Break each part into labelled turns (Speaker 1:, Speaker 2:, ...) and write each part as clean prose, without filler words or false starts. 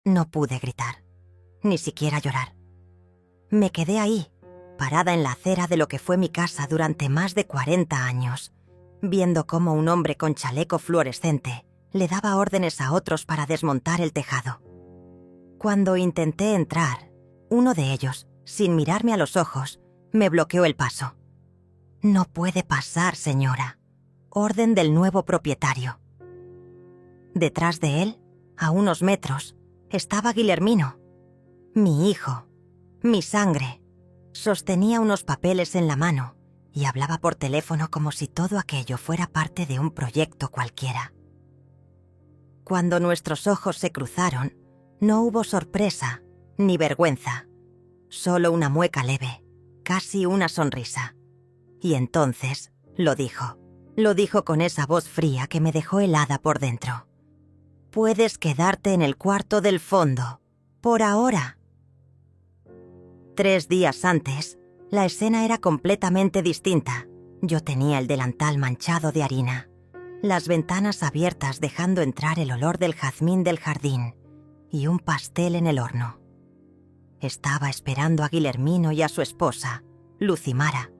Speaker 1: No pude gritar, ni siquiera llorar. Me quedé ahí, parada en la acera de lo que fue mi casa durante más de 40 años, viendo cómo un hombre con chaleco fluorescente le daba órdenes a otros para desmontar el tejado. Cuando intenté entrar, uno de ellos, sin mirarme a los ojos, me bloqueó el paso. «No puede pasar, señora. Orden del nuevo propietario». Detrás de él, a unos metros, estaba Guillermino, mi hijo, mi sangre. Sostenía unos papeles en la mano y hablaba por teléfono como si todo aquello fuera parte de un proyecto cualquiera. Cuando nuestros ojos se cruzaron, no hubo sorpresa ni vergüenza, solo una mueca leve, casi una sonrisa. Y entonces lo dijo con esa voz fría que me dejó helada por dentro. «Puedes quedarte en el cuarto del fondo, por ahora». 3 días antes, la escena era completamente distinta. Yo tenía el delantal manchado de harina, las ventanas abiertas dejando entrar el olor del jazmín del jardín y un pastel en el horno. Estaba esperando a Guillermino y a su esposa, Lucimara.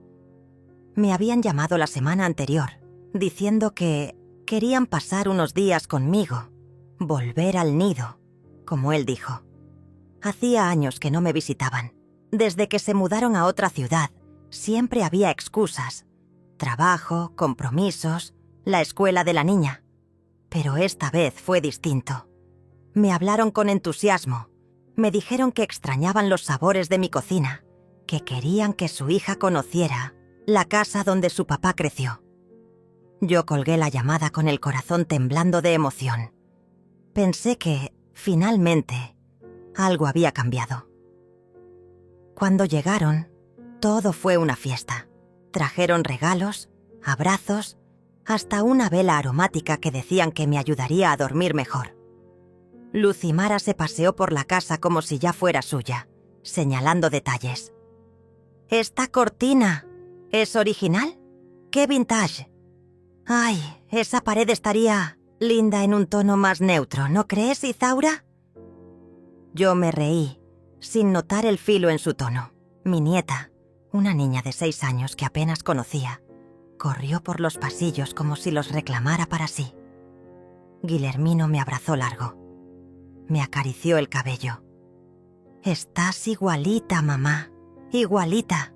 Speaker 1: Me habían llamado la semana anterior, diciendo que querían pasar unos días conmigo, volver al nido, como él dijo. Hacía años que no me visitaban. Desde que se mudaron a otra ciudad, siempre había excusas. Trabajo, compromisos, la escuela de la niña. Pero esta vez fue distinto. Me hablaron con entusiasmo. Me dijeron que extrañaban los sabores de mi cocina, que querían que su hija conociera la casa donde su papá creció. Yo colgué la llamada con el corazón temblando de emoción. Pensé que, finalmente, algo había cambiado. Cuando llegaron, todo fue una fiesta. Trajeron regalos, abrazos, hasta una vela aromática que decían que me ayudaría a dormir mejor. Lucimara se paseó por la casa como si ya fuera suya, señalando detalles. «¿Esta cortina es original? ¡Qué vintage! Ay, esa pared estaría linda en un tono más neutro, ¿no crees, Izaura?» Yo me reí, sin notar el filo en su tono. Mi nieta, una niña de 6 años que apenas conocía, corrió por los pasillos como si los reclamara para sí. Guillermino me abrazó largo. Me acarició el cabello. «Estás igualita, mamá, igualita.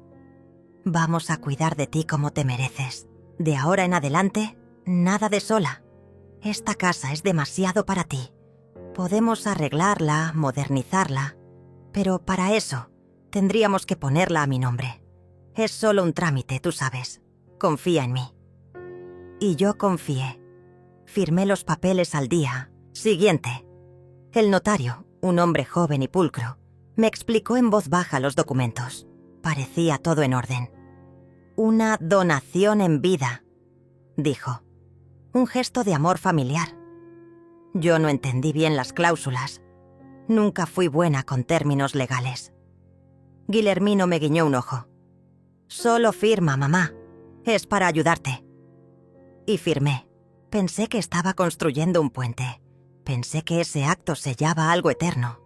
Speaker 1: Vamos a cuidar de ti como te mereces. De ahora en adelante, nada de sola. Esta casa es demasiado para ti. Podemos arreglarla, modernizarla, pero para eso tendríamos que ponerla a mi nombre. Es solo un trámite, tú sabes. Confía en mí». Y yo confié. Firmé los papeles al día siguiente. El notario, un hombre joven y pulcro, me explicó en voz baja los documentos. Parecía todo en orden. «Una donación en vida», dijo. Un gesto de amor familiar. Yo no entendí bien las cláusulas. Nunca fui buena con términos legales. Guillermino me guiñó un ojo. «Solo firma, mamá. Es para ayudarte». Y firmé. Pensé que estaba construyendo un puente. Pensé que ese acto sellaba algo eterno.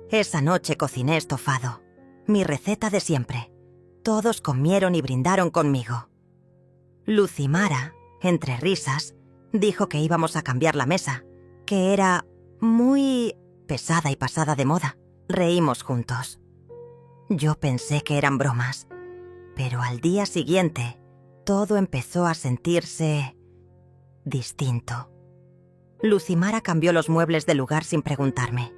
Speaker 1: Esa noche cociné estofado. Mi receta de siempre. Todos comieron y brindaron conmigo. Lucimara, entre risas, dijo que íbamos a cambiar la mesa, que era muy pesada y pasada de moda. Reímos juntos. Yo pensé que eran bromas, pero al día siguiente todo empezó a sentirse distinto. Lucimara cambió los muebles del lugar sin preguntarme.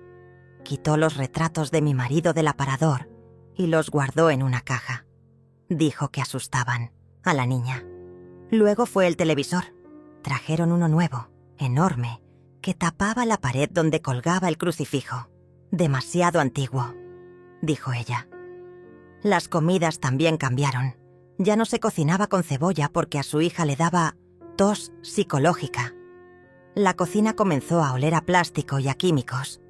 Speaker 1: Quitó los retratos de mi marido del aparador y los guardó en una caja. Dijo que asustaban a la niña. Luego fue el televisor. Trajeron uno nuevo, enorme, que tapaba la pared donde colgaba el crucifijo. «Demasiado antiguo», dijo ella. Las comidas también cambiaron. Ya no se cocinaba con cebolla porque a su hija le daba tos psicológica. La cocina comenzó a oler a plástico y a químicos.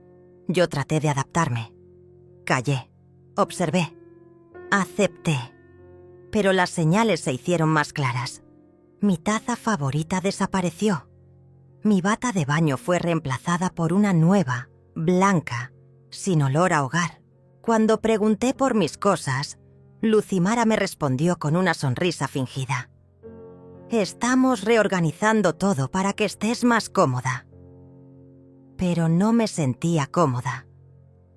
Speaker 1: Yo traté de adaptarme. Callé. Observé. Acepté. Pero las señales se hicieron más claras. Mi taza favorita desapareció. Mi bata de baño fue reemplazada por una nueva, blanca, sin olor a hogar. Cuando pregunté por mis cosas, Lucimara me respondió con una sonrisa fingida. «Estamos reorganizando todo para que estés más cómoda». Pero no me sentía cómoda.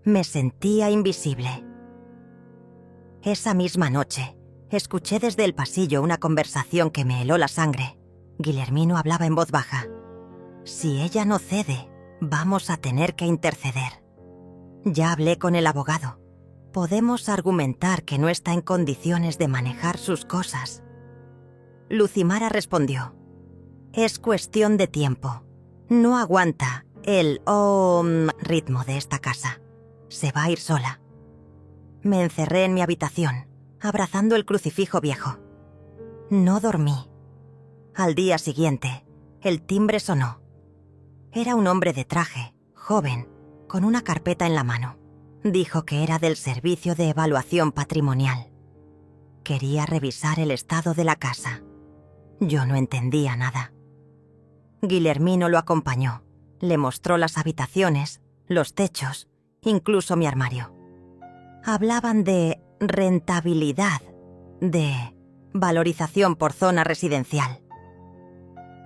Speaker 1: Me sentía invisible. Esa misma noche, escuché desde el pasillo una conversación que me heló la sangre. Guillermino hablaba en voz baja. «Si ella no cede, vamos a tener que interceder. Ya hablé con el abogado. Podemos argumentar que no está en condiciones de manejar sus cosas». Lucimara respondió. «Es cuestión de tiempo. No aguanta el ritmo de esta casa. Se va a ir sola». Me encerré en mi habitación, abrazando el crucifijo viejo. No dormí. Al día siguiente, el timbre sonó. Era un hombre de traje, joven, con una carpeta en la mano. Dijo que era del Servicio de Evaluación Patrimonial. Quería revisar el estado de la casa. Yo no entendía nada. Guillermino lo acompañó. Le mostró las habitaciones, los techos, incluso mi armario. Hablaban de rentabilidad, de valorización por zona residencial.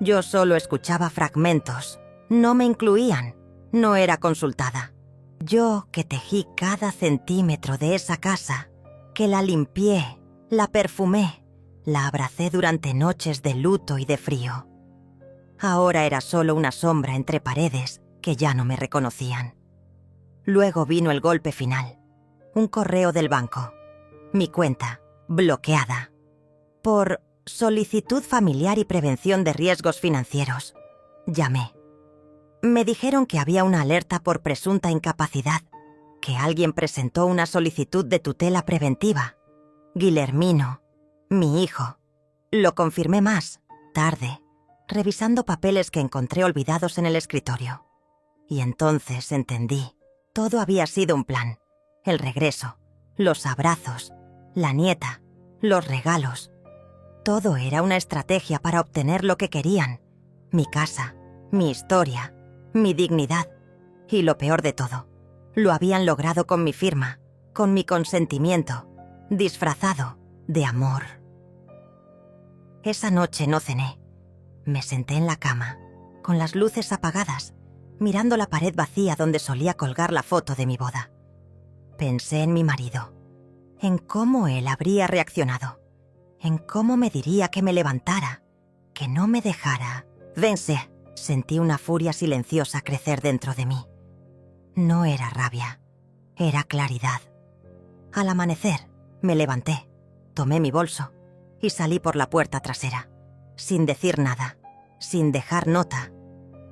Speaker 1: Yo solo escuchaba fragmentos. No me incluían. No era consultada. Yo, que tejí cada centímetro de esa casa, que la limpié, la perfumé, la abracé durante noches de luto y de frío. Ahora era solo una sombra entre paredes que ya no me reconocían. Luego vino el golpe final. Un correo del banco. Mi cuenta, bloqueada. Por solicitud familiar y prevención de riesgos financieros. Llamé. Me dijeron que había una alerta por presunta incapacidad, que alguien presentó una solicitud de tutela preventiva. Guillermino, mi hijo. Lo confirmé más, tarde, revisando papeles que encontré olvidados en el escritorio. Y entonces entendí. Todo había sido un plan. El regreso, los abrazos, la nieta, los regalos. Todo era una estrategia para obtener lo que querían. Mi casa, mi historia, mi dignidad. Y lo peor de todo, lo habían logrado con mi firma, con mi consentimiento, disfrazado de amor. Esa noche no cené. Me senté en la cama, con las luces apagadas, mirando la pared vacía donde solía colgar la foto de mi boda. Pensé en mi marido, en cómo él habría reaccionado, en cómo me diría que me levantara, que no me dejara. Vence. Sentí una furia silenciosa crecer dentro de mí. No era rabia, era claridad. Al amanecer, me levanté, tomé mi bolso y salí por la puerta trasera, sin decir nada, sin dejar nota.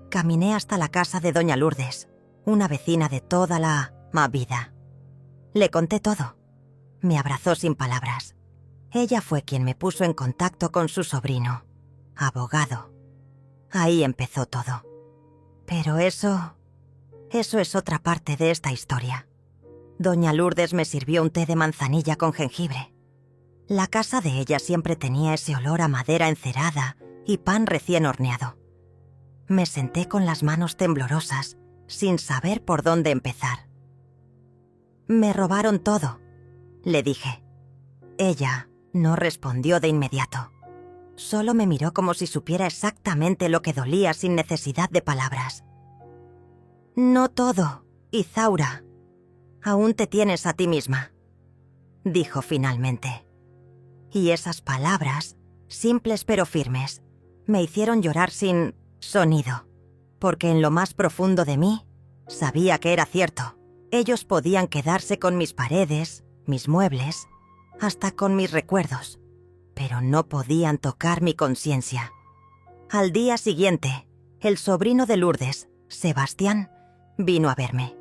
Speaker 1: Caminé hasta la casa de doña Lourdes, una vecina de toda la vida. Le conté todo. Me abrazó sin palabras. Ella fue quien me puso en contacto con su sobrino, abogado. Ahí empezó todo. Pero eso es otra parte de esta historia. Doña Lourdes me sirvió un té de manzanilla con jengibre. La casa de ella siempre tenía ese olor a madera encerada y pan recién horneado. Me senté con las manos temblorosas, sin saber por dónde empezar. «Me robaron todo», le dije. Ella no respondió de inmediato. Solo me miró como si supiera exactamente lo que dolía sin necesidad de palabras. «No todo, Izaura. Aún te tienes a ti misma», dijo finalmente. Y esas palabras, simples pero firmes, me hicieron llorar sin sonido, porque en lo más profundo de mí sabía que era cierto. Ellos podían quedarse con mis paredes, mis muebles, hasta con mis recuerdos, pero no podían tocar mi conciencia. Al día siguiente, el sobrino de Lourdes, Sebastián, vino a verme.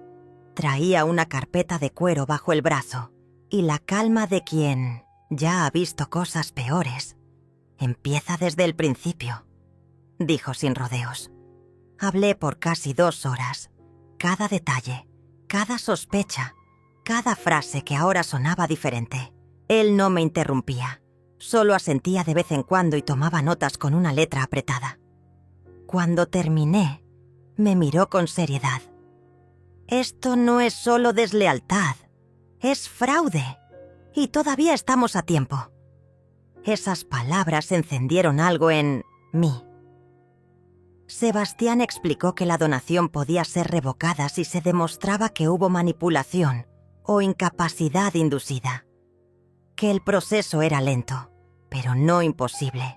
Speaker 1: Traía una carpeta de cuero bajo el brazo y la calma de quien ya ha visto cosas peores. «Empieza desde el principio», dijo sin rodeos. Hablé por casi 2 horas. Cada detalle, cada sospecha, cada frase que ahora sonaba diferente. Él no me interrumpía. Solo asentía de vez en cuando y tomaba notas con una letra apretada. Cuando terminé, me miró con seriedad. Esto no es solo deslealtad, es fraude. Y todavía estamos a tiempo. Esas palabras encendieron algo en mí. Sebastián explicó que la donación podía ser revocada si se demostraba que hubo manipulación o incapacidad inducida. Que el proceso era lento, pero no imposible.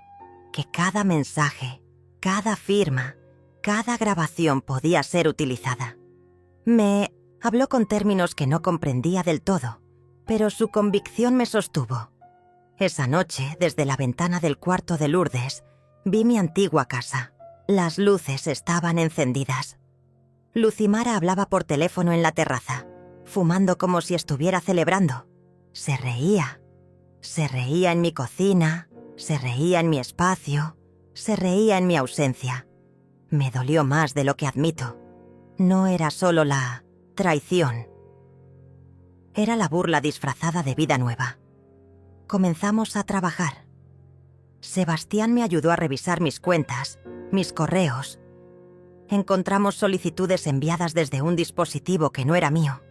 Speaker 1: Que cada mensaje, cada firma, cada grabación podía ser utilizada. Me habló con términos que no comprendía del todo, pero su convicción me sostuvo. Esa noche, desde la ventana del cuarto de Lourdes, vi mi antigua casa. Las luces estaban encendidas. Lucimara hablaba por teléfono en la terraza, fumando como si estuviera celebrando. Se reía. Se reía en mi cocina, se reía en mi espacio, se reía en mi ausencia. Me dolió más de lo que admito. No era solo la traición. Era la burla disfrazada de vida nueva. Comenzamos a trabajar. Sebastián me ayudó a revisar mis cuentas, mis correos. Encontramos solicitudes enviadas desde un dispositivo que no era mío.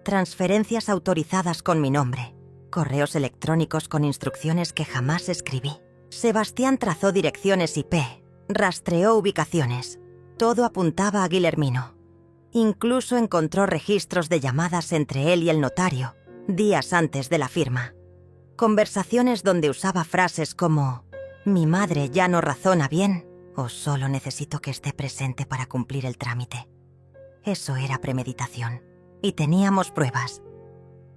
Speaker 1: Transferencias autorizadas con mi nombre. Correos electrónicos con instrucciones que jamás escribí. Sebastián trazó direcciones IP, rastreó ubicaciones. Todo apuntaba a Guillermino. Incluso encontró registros de llamadas entre él y el notario, días antes de la firma. Conversaciones donde usaba frases como «Mi madre ya no razona bien» o «Solo necesito que esté presente para cumplir el trámite». Eso era premeditación, y teníamos pruebas.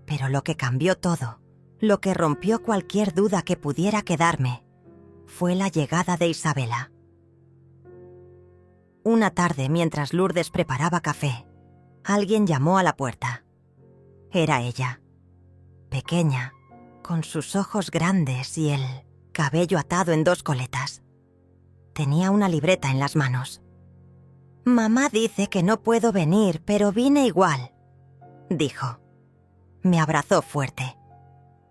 Speaker 1: Pero lo que cambió todo, lo que rompió cualquier duda que pudiera quedarme, fue la llegada de Isabela. Una tarde, mientras Lourdes preparaba café, alguien llamó a la puerta. Era ella. Pequeña, con sus ojos grandes y el cabello atado en 2 coletas. Tenía una libreta en las manos. «Mamá dice que no puedo venir, pero vine igual», dijo. Me abrazó fuerte.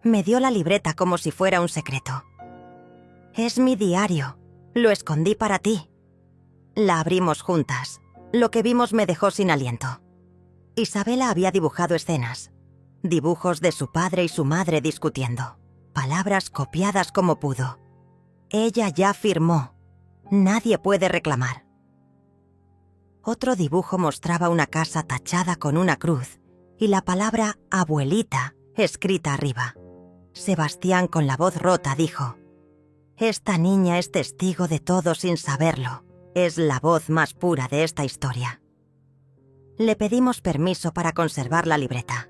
Speaker 1: Me dio la libreta como si fuera un secreto. «Es mi diario. Lo escondí para ti». La abrimos juntas. Lo que vimos me dejó sin aliento. Isabela había dibujado escenas. Dibujos de su padre y su madre discutiendo. Palabras copiadas como pudo. Ella ya firmó. Nadie puede reclamar. Otro dibujo mostraba una casa tachada con una cruz y la palabra abuelita escrita arriba. Sebastián, con la voz rota, dijo: «Esta niña es testigo de todo sin saberlo. Es la voz más pura de esta historia». Le pedimos permiso para conservar la libreta.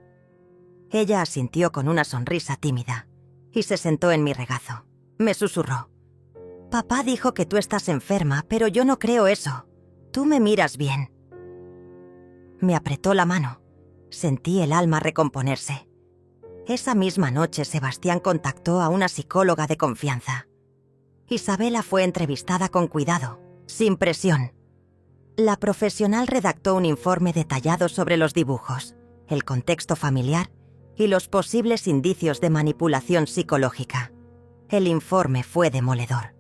Speaker 1: Ella asintió con una sonrisa tímida y se sentó en mi regazo. Me susurró: «Papá dijo que tú estás enferma, pero yo no creo eso. Tú me miras bien». Me apretó la mano. Sentí el alma recomponerse. Esa misma noche Sebastián contactó a una psicóloga de confianza. Isabela fue entrevistada con cuidado, sin presión. La profesional redactó un informe detallado sobre los dibujos, el contexto familiar y los posibles indicios de manipulación psicológica. El informe fue demoledor.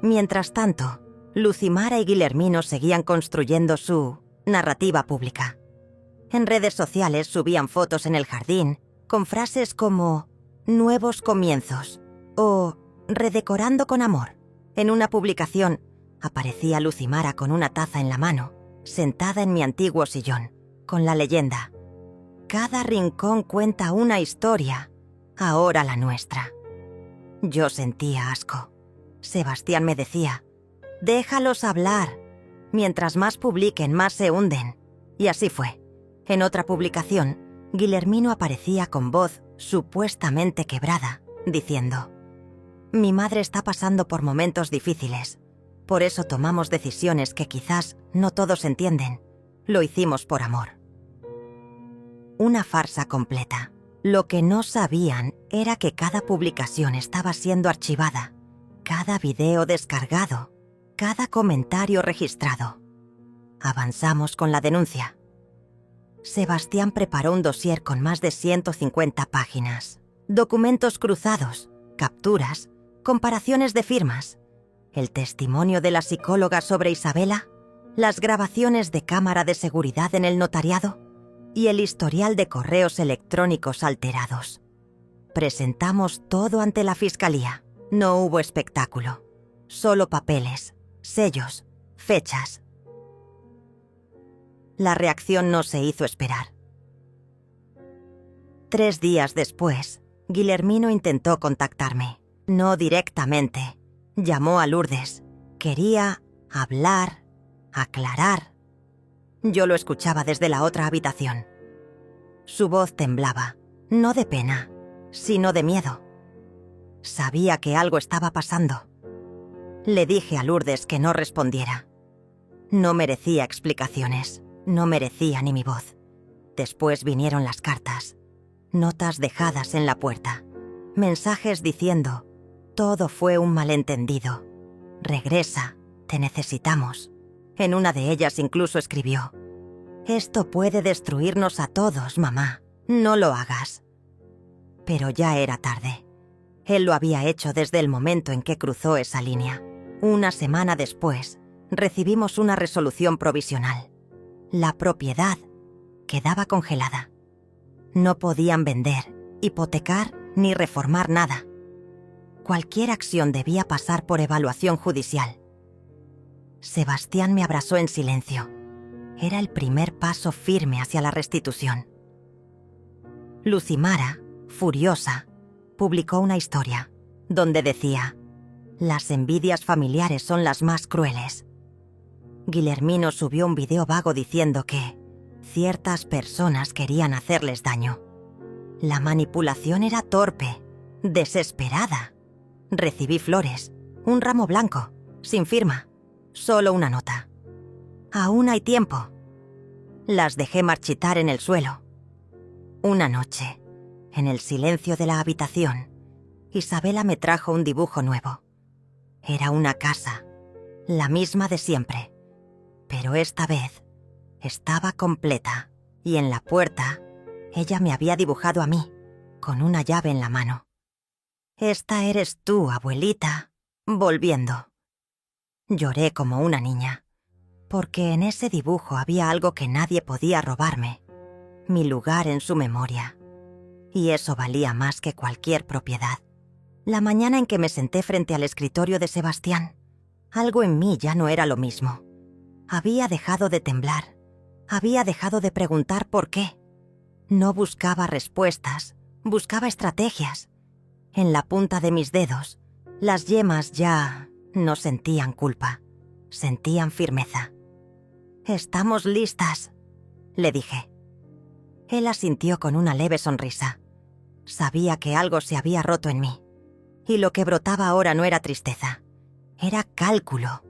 Speaker 1: Mientras tanto, Lucimara y Guillermino seguían construyendo su narrativa pública. En redes sociales subían fotos en el jardín con frases como «nuevos comienzos» o «redecorando con amor». En una publicación aparecía Lucimara con una taza en la mano, sentada en mi antiguo sillón, con la leyenda: «Cada rincón cuenta una historia, ahora la nuestra». Yo sentía asco. Sebastián me decía: «Déjalos hablar. Mientras más publiquen, más se hunden». Y así fue. En otra publicación, Guillermino aparecía con voz supuestamente quebrada, diciendo: «Mi madre está pasando por momentos difíciles. Por eso tomamos decisiones que quizás no todos entienden. Lo hicimos por amor». Una farsa completa. Lo que no sabían era que cada publicación estaba siendo archivada, cada video descargado, cada comentario registrado. Avanzamos con la denuncia. Sebastián preparó un dossier con más de 150 páginas, documentos cruzados, capturas, comparaciones de firmas, el testimonio de la psicóloga sobre Isabela, las grabaciones de cámara de seguridad en el notariado y el historial de correos electrónicos alterados. Presentamos todo ante la fiscalía. No hubo espectáculo, solo papeles, sellos, fechas. La reacción no se hizo esperar. 3 días después, Guillermino intentó contactarme. No directamente. Llamó a Lourdes. Quería hablar, aclarar. Yo lo escuchaba desde la otra habitación. Su voz temblaba, no de pena, sino de miedo. Sabía que algo estaba pasando. Le dije a Lourdes que no respondiera. No merecía explicaciones, no merecía ni mi voz. Después vinieron las cartas, notas dejadas en la puerta, mensajes diciendo: todo fue un malentendido. Regresa, te necesitamos. En una de ellas incluso escribió: esto puede destruirnos a todos, mamá. No lo hagas. Pero ya era tarde. Él lo había hecho desde el momento en que cruzó esa línea. Una semana después, recibimos una resolución provisional. La propiedad quedaba congelada. No podían vender, hipotecar ni reformar nada. Cualquier acción debía pasar por evaluación judicial. Sebastián me abrazó en silencio. Era el primer paso firme hacia la restitución. Lucimara, furiosa, publicó una historia donde decía: las envidias familiares son las más crueles. Guillermino subió un video vago diciendo que ciertas personas querían hacerles daño. La manipulación era torpe, desesperada. Recibí flores, un ramo blanco, sin firma, solo una nota. Aún hay tiempo. Las dejé marchitar en el suelo. Una noche, en el silencio de la habitación, Isabela me trajo un dibujo nuevo. Era una casa, la misma de siempre, pero esta vez estaba completa y en la puerta ella me había dibujado a mí, con una llave en la mano. Esta eres tú, abuelita, volviendo. Lloré como una niña, porque en ese dibujo había algo que nadie podía robarme, mi lugar en su memoria. Y eso valía más que cualquier propiedad. La mañana en que me senté frente al escritorio de Sebastián, algo en mí ya no era lo mismo. Había dejado de temblar, había dejado de preguntar por qué. No buscaba respuestas, buscaba estrategias. En la punta de mis dedos, las yemas ya no sentían culpa, sentían firmeza. «Estamos listas», le dije. Él asintió con una leve sonrisa. Sabía que algo se había roto en mí. Y lo que brotaba ahora no era tristeza, era cálculo.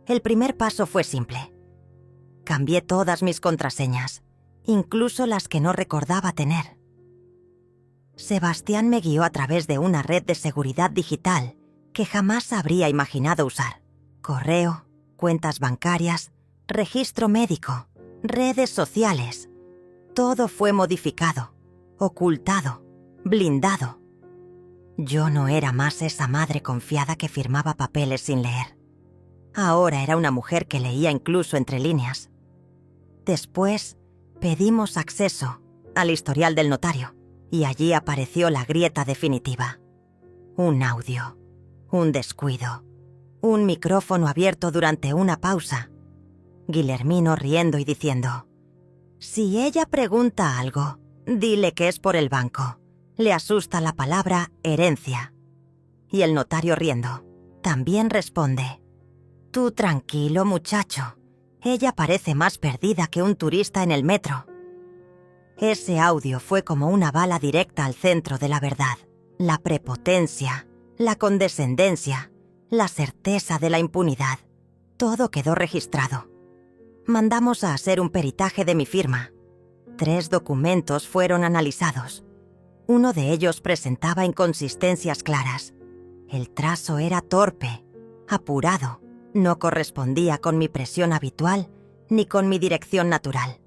Speaker 1: El primer paso fue simple. Cambié todas mis contraseñas, incluso las que no recordaba tener. Sebastián me guió a través de una red de seguridad digital que jamás habría imaginado usar. Correo, cuentas bancarias, registro médico, redes sociales. Todo fue modificado, ocultado, blindado. Yo no era más esa madre confiada que firmaba papeles sin leer. Ahora era una mujer que leía incluso entre líneas. Después pedimos acceso al historial del notario y allí apareció la grieta definitiva. Un audio, un descuido, un micrófono abierto durante una pausa. Guillermino riendo y diciendo: «Si ella pregunta algo, dile que es por el banco. Le asusta la palabra herencia». Y el notario riendo, también responde: «Tú tranquilo, muchacho. Ella parece más perdida que un turista en el metro». Ese audio fue como una bala directa al centro de la verdad. La prepotencia, la condescendencia, la certeza de la impunidad. Todo quedó registrado. Mandamos a hacer un peritaje de mi firma. 3 documentos fueron analizados. Uno de ellos presentaba inconsistencias claras. El trazo era torpe, apurado, no correspondía con mi presión habitual ni con mi dirección natural.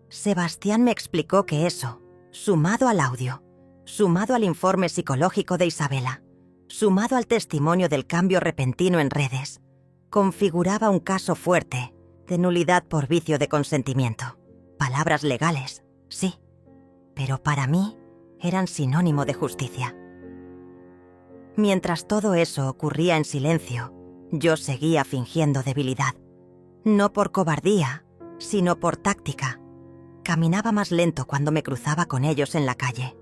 Speaker 1: Sebastián me explicó que eso, sumado al audio, sumado al informe psicológico de Isabela, sumado al testimonio del cambio repentino en redes, configuraba un caso fuerte de nulidad por vicio de consentimiento. Palabras legales, sí, pero para mí eran sinónimo de justicia. Mientras todo eso ocurría en silencio, yo seguía fingiendo debilidad. No por cobardía, sino por táctica. Caminaba más lento cuando me cruzaba con ellos en la calle.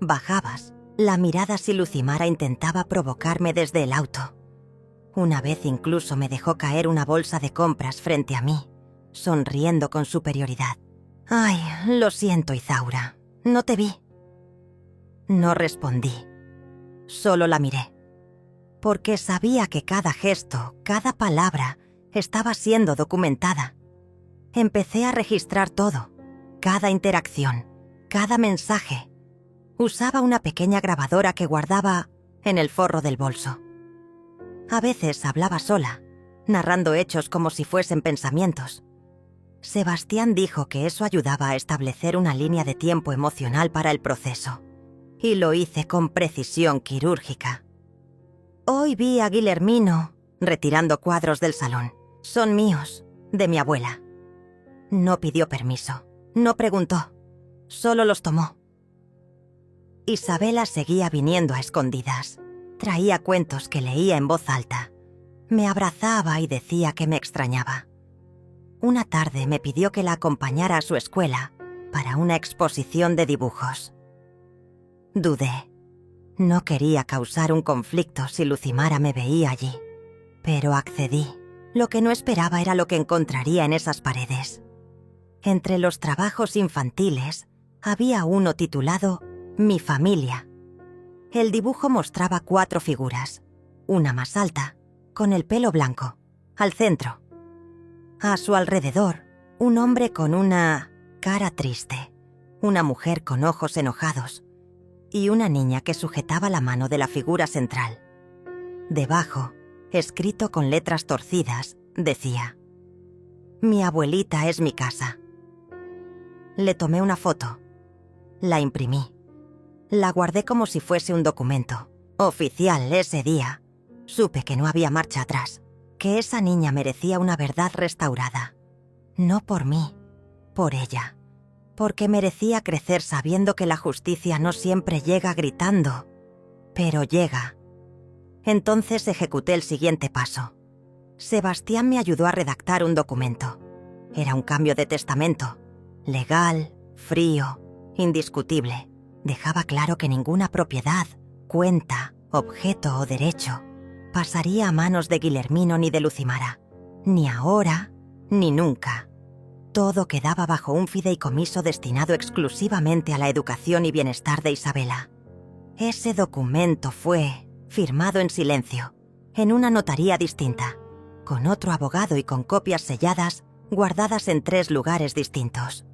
Speaker 1: Bajabas, la mirada si Lucimara intentaba provocarme desde el auto. Una vez incluso me dejó caer una bolsa de compras frente a mí, sonriendo con superioridad. «Ay, lo siento, Izaura, no te vi». No respondí. Solo la miré. Porque sabía que cada gesto, cada palabra, estaba siendo documentada. Empecé a registrar todo, cada interacción, cada mensaje. Usaba una pequeña grabadora que guardaba en el forro del bolso. A veces hablaba sola, narrando hechos como si fuesen pensamientos. Sebastián dijo que eso ayudaba a establecer una línea de tiempo emocional para el proceso, y lo hice con precisión quirúrgica. Hoy vi a Guillermino retirando cuadros del salón. Son míos, de mi abuela. No pidió permiso, no preguntó, solo los tomó. Isabela seguía viniendo a escondidas. Traía cuentos que leía en voz alta. Me abrazaba y decía que me extrañaba. Una tarde me pidió que la acompañara a su escuela para una exposición de dibujos. Dudé. No quería causar un conflicto si Lucimara me veía allí, pero accedí. Lo que no esperaba era lo que encontraría en esas paredes. Entre los trabajos infantiles había uno titulado Mi familia. El dibujo mostraba 4 figuras, una más alta, con el pelo blanco, al centro. A su alrededor, un hombre con una cara triste, una mujer con ojos enojados y una niña que sujetaba la mano de la figura central. Debajo, escrito con letras torcidas, decía: «Mi abuelita es mi casa». Le tomé una foto. La imprimí. La guardé como si fuese un documento oficial ese día. Supe que no había marcha atrás, que esa niña merecía una verdad restaurada. No por mí, por ella. Porque merecía crecer sabiendo que la justicia no siempre llega gritando, pero llega. Entonces ejecuté el siguiente paso. Sebastián me ayudó a redactar un documento. Era un cambio de testamento. Legal, frío, indiscutible. Dejaba claro que ninguna propiedad, cuenta, objeto o derecho pasaría a manos de Guillermino ni de Lucimara. Ni ahora, ni nunca. Todo quedaba bajo un fideicomiso destinado exclusivamente a la educación y bienestar de Isabela. Ese documento fue firmado en silencio, en una notaría distinta, con otro abogado y con copias selladas guardadas en 3 lugares distintos.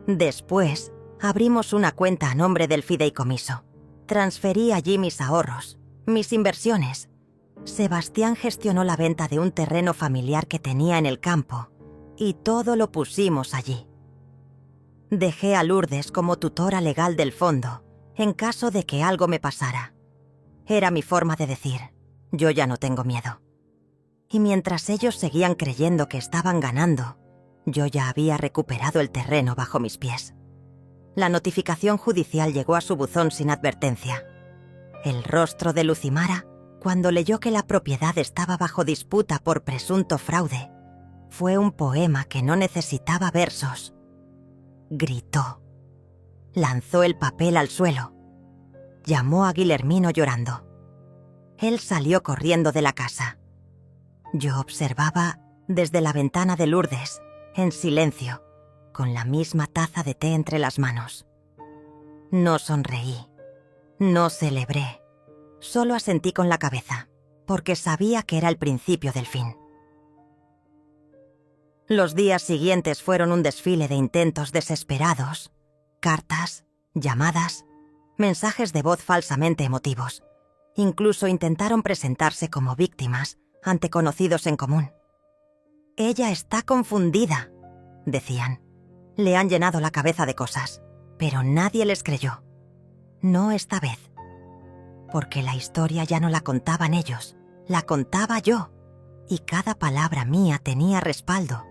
Speaker 1: Después, abrimos una cuenta a nombre del fideicomiso. Transferí allí mis ahorros, mis inversiones. Sebastián gestionó la venta de un terreno familiar que tenía en el campo, y todo lo pusimos allí. Dejé a Lourdes como tutora legal del fondo, en caso de que algo me pasara. Era mi forma de decir: yo ya no tengo miedo. Y mientras ellos seguían creyendo que estaban ganando, yo ya había recuperado el terreno bajo mis pies. La notificación judicial llegó a su buzón sin advertencia. El rostro de Lucimara, cuando leyó que la propiedad estaba bajo disputa por presunto fraude, fue un poema que no necesitaba versos. Gritó. Lanzó el papel al suelo. Llamó a Guillermino llorando. Él salió corriendo de la casa. Yo observaba desde la ventana de Lourdes, en silencio, con la misma taza de té entre las manos. No sonreí, no celebré, solo asentí con la cabeza, porque sabía que era el principio del fin. Los días siguientes fueron un desfile de intentos desesperados, cartas, llamadas, mensajes de voz falsamente emotivos. Incluso intentaron presentarse como víctimas ante conocidos en común. «Ella está confundida», decían. Le han llenado la cabeza de cosas, pero nadie les creyó. No esta vez. Porque la historia ya no la contaban ellos, La contaba yo, y cada palabra mía tenía respaldo.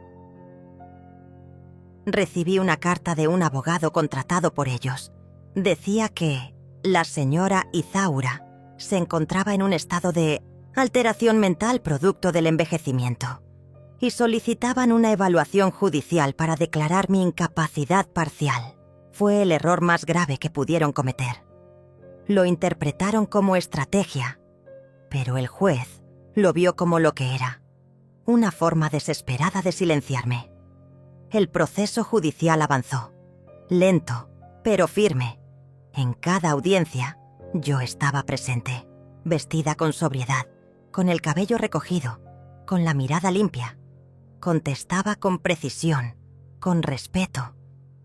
Speaker 1: Recibí una carta de un abogado contratado por ellos. Decía que la señora Izaura se encontraba en un estado de alteración mental producto del envejecimiento y solicitaban una evaluación judicial para declarar mi incapacidad parcial. Fue el error más grave que pudieron cometer. Lo interpretaron como estrategia, pero el juez lo vio como lo que era, una forma desesperada de silenciarme. El proceso judicial avanzó, lento, pero firme. En cada audiencia, yo estaba presente, vestida con sobriedad, con el cabello recogido, con la mirada limpia. Contestaba con precisión, con respeto,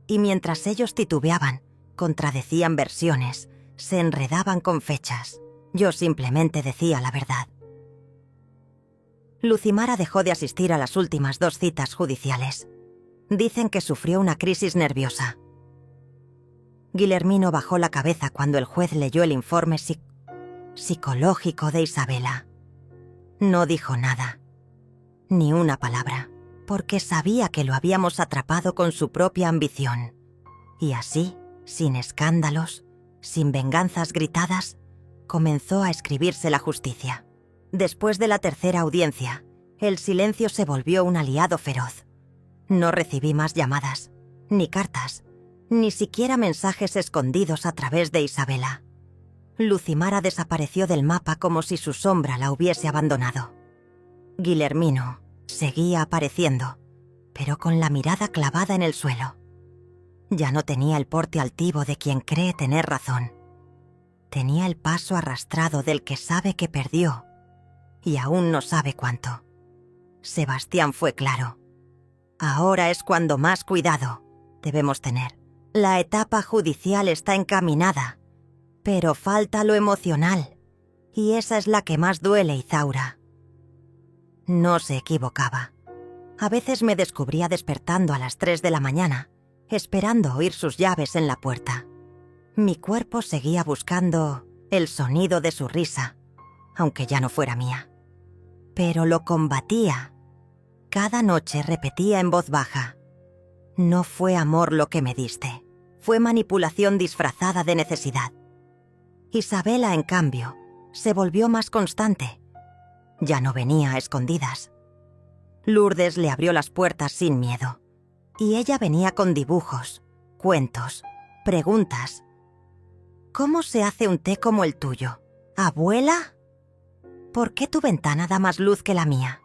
Speaker 1: y mientras ellos titubeaban, contradecían versiones, se enredaban con fechas, yo simplemente decía la verdad. Lucimara dejó de asistir a las últimas 2 citas judiciales. Dicen que sufrió una crisis nerviosa. Guillermino bajó la cabeza cuando el juez leyó el informe psicológico de Isabela. No dijo nada, ni una palabra, porque sabía que lo habíamos atrapado con su propia ambición. Y así, sin escándalos, sin venganzas gritadas, comenzó a escribirse la justicia. Después de la 3ª audiencia, el silencio se volvió un aliado feroz. No recibí más llamadas, ni cartas, ni siquiera mensajes escondidos a través de Isabela. Lucimara desapareció del mapa como si su sombra la hubiese abandonado. Guillermino seguía apareciendo, pero con la mirada clavada en el suelo. Ya no tenía el porte altivo de quien cree tener razón. Tenía el paso arrastrado del que sabe que perdió, y aún no sabe cuánto. Sebastián fue claro. Ahora es cuando más cuidado debemos tener. La etapa judicial está encaminada, pero falta lo emocional, y esa es la que más duele, Izaura. No se equivocaba. A veces me descubría despertando a las 3 de la mañana, esperando oír sus llaves en la puerta. Mi cuerpo seguía buscando el sonido de su risa, aunque ya no fuera mía. Pero lo combatía. Cada noche repetía en voz baja: no fue amor lo que me diste, fue manipulación disfrazada de necesidad. Isabela, en cambio, se volvió más constante. Ya no venía a escondidas. Lourdes le abrió las puertas sin miedo, y ella venía con dibujos, cuentos, preguntas. ¿Cómo se hace un té como el tuyo? ¿Abuela? ¿Por qué tu ventana da más luz que la mía?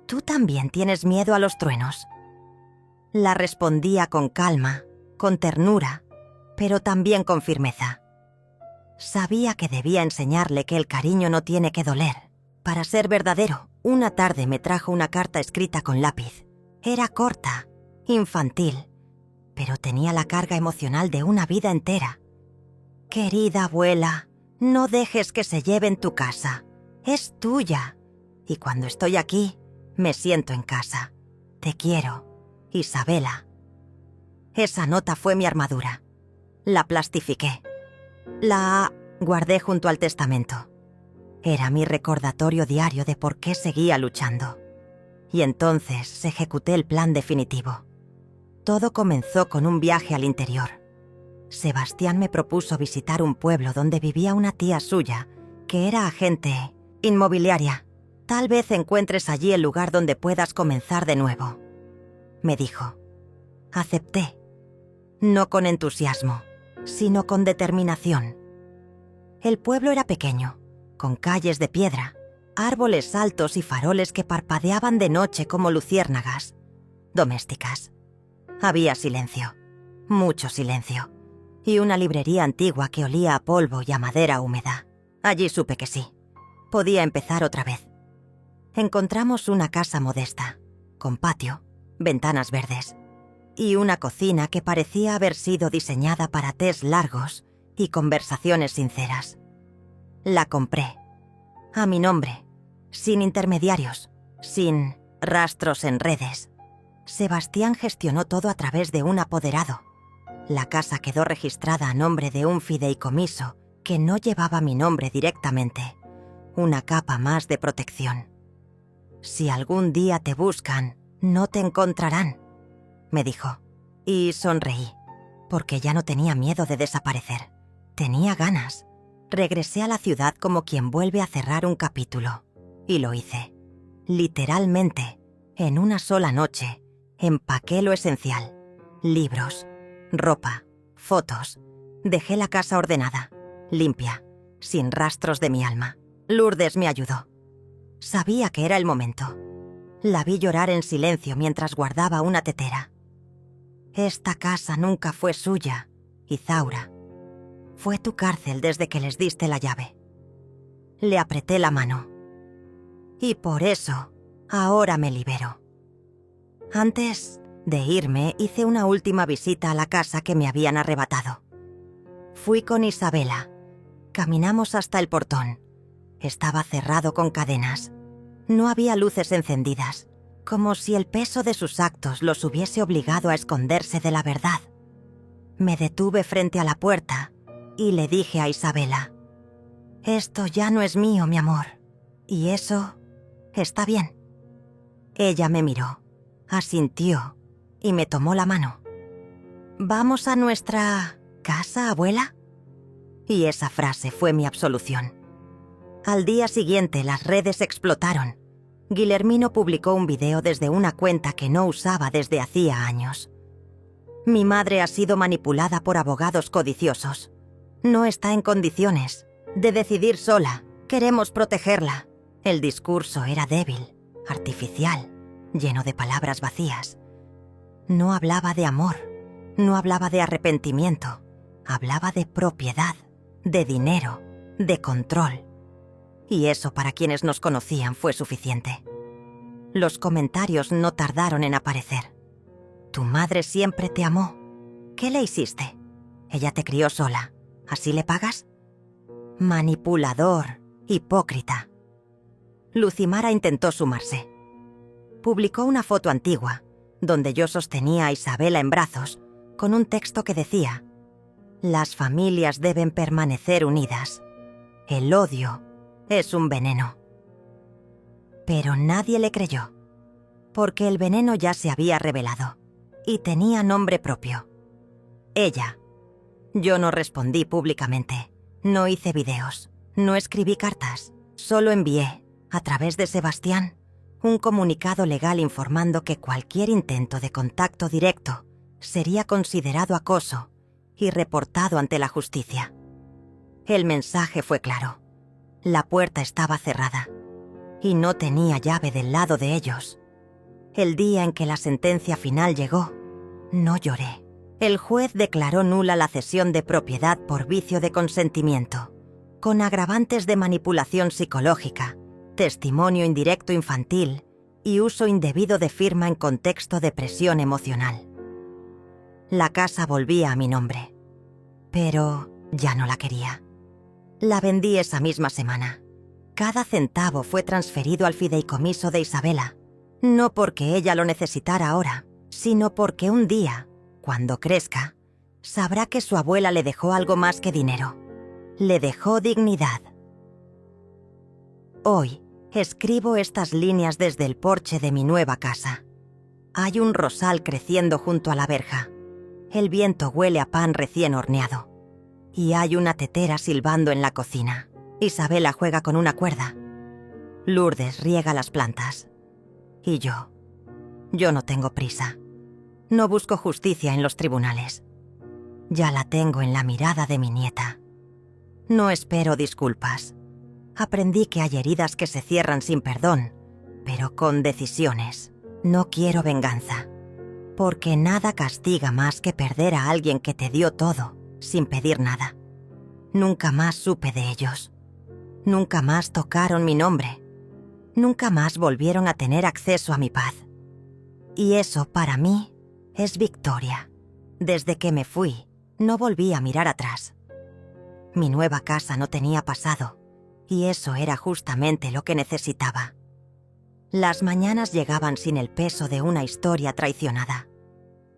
Speaker 1: ¿Tú también tienes miedo a los truenos? La respondía con calma, con ternura, pero también con firmeza. Sabía que debía enseñarle que el cariño no tiene que doler. Para ser verdadero, una tarde me trajo una carta escrita con lápiz. Era corta, infantil, pero tenía la carga emocional de una vida entera. Querida abuela, no dejes que se lleven tu casa. Es tuya. Y cuando estoy aquí, me siento en casa. Te quiero, Isabela. Esa nota fue mi armadura. La plastifiqué. La guardé junto al testamento. Era mi recordatorio diario de por qué seguía luchando. Y entonces ejecuté el plan definitivo. Todo comenzó con un viaje al interior. Sebastián me propuso visitar un pueblo donde vivía una tía suya, que era agente inmobiliaria. Tal vez encuentres allí el lugar donde puedas comenzar de nuevo, me dijo. Acepté, no con entusiasmo, sino con determinación. El pueblo era pequeño, con calles de piedra, árboles altos y faroles que parpadeaban de noche como luciérnagas domésticas. Había silencio, mucho silencio, y una librería antigua que olía a polvo y a madera húmeda. Allí supe que sí, podía empezar otra vez. Encontramos una casa modesta, con patio, ventanas verdes, y una cocina que parecía haber sido diseñada para tés largos y conversaciones sinceras. La compré, a mi nombre, sin intermediarios, sin rastros en redes. Sebastián gestionó todo a través de un apoderado. La casa quedó registrada a nombre de un fideicomiso que no llevaba mi nombre directamente, una capa más de protección. «Si algún día te buscan, no te encontrarán», me dijo, y sonreí, porque ya no tenía miedo de desaparecer. Tenía ganas. Regresé a la ciudad como quien vuelve a cerrar un capítulo, y lo hice. Literalmente, en una sola noche, empaqué lo esencial: libros, ropa, fotos. Dejé la casa ordenada, limpia, sin rastros de mi alma. Lourdes me ayudó. Sabía que era el momento. La vi llorar en silencio mientras guardaba una tetera. «Esta casa nunca fue suya, Izaura. Fue tu cárcel desde que les diste la llave». Le apreté la mano. «Y por eso, ahora me libero». Antes de irme, hice una última visita a la casa que me habían arrebatado. Fui con Isabela. Caminamos hasta el portón. Estaba cerrado con cadenas. No había luces encendidas, como si el peso de sus actos los hubiese obligado a esconderse de la verdad. Me detuve frente a la puerta y le dije a Isabela: «Esto ya no es mío, mi amor, y eso está bien». Ella me miró, asintió y me tomó la mano. «¿Vamos a nuestra casa, abuela?». Y esa frase fue mi absolución. Al día siguiente las redes explotaron. Guillermino publicó un video desde una cuenta que no usaba desde hacía años. «Mi madre ha sido manipulada por abogados codiciosos. No está en condiciones de decidir sola. Queremos protegerla». El discurso era débil, artificial, lleno de palabras vacías. No hablaba de amor, no hablaba de arrepentimiento. Hablaba de propiedad, de dinero, de control. Y eso para quienes nos conocían fue suficiente. Los comentarios no tardaron en aparecer. «Tu madre siempre te amó. ¿Qué le hiciste? Ella te crió sola. ¿Así le pagas? Manipulador, hipócrita». Lucimara intentó sumarse. Publicó una foto antigua, donde yo sostenía a Isabela en brazos, con un texto que decía: «Las familias deben permanecer unidas. El odio es un veneno». Pero nadie le creyó, porque el veneno ya se había revelado, y tenía nombre propio: ella. Yo no respondí públicamente, no hice videos, no escribí cartas, solo envié, a través de Sebastián, un comunicado legal informando que cualquier intento de contacto directo sería considerado acoso y reportado ante la justicia. El mensaje fue claro. La puerta estaba cerrada y no tenía llave del lado de ellos. El día en que la sentencia final llegó, no lloré. El juez declaró nula la cesión de propiedad por vicio de consentimiento, con agravantes de manipulación psicológica, testimonio indirecto infantil y uso indebido de firma en contexto de presión emocional. La casa volvía a mi nombre, pero ya no la quería. La vendí esa misma semana. Cada centavo fue transferido al fideicomiso de Isabela, no porque ella lo necesitara ahora, sino porque un día, cuando crezca, sabrá que su abuela le dejó algo más que dinero. Le dejó dignidad. Hoy escribo estas líneas desde el porche de mi nueva casa. Hay un rosal creciendo junto a la verja. El viento huele a pan recién horneado. Y hay una tetera silbando en la cocina. Isabela juega con una cuerda. Lourdes riega las plantas. Y yo no tengo prisa. No busco justicia en los tribunales. Ya la tengo en la mirada de mi nieta. No espero disculpas. Aprendí que hay heridas que se cierran sin perdón, pero con decisiones. No quiero venganza, porque nada castiga más que perder a alguien que te dio todo, sin pedir nada. Nunca más supe de ellos. Nunca más tocaron mi nombre. Nunca más volvieron a tener acceso a mi paz. Y eso, para mí, es victoria. Desde que me fui, no volví a mirar atrás. Mi nueva casa no tenía pasado, y eso era justamente lo que necesitaba. Las mañanas llegaban sin el peso de una historia traicionada.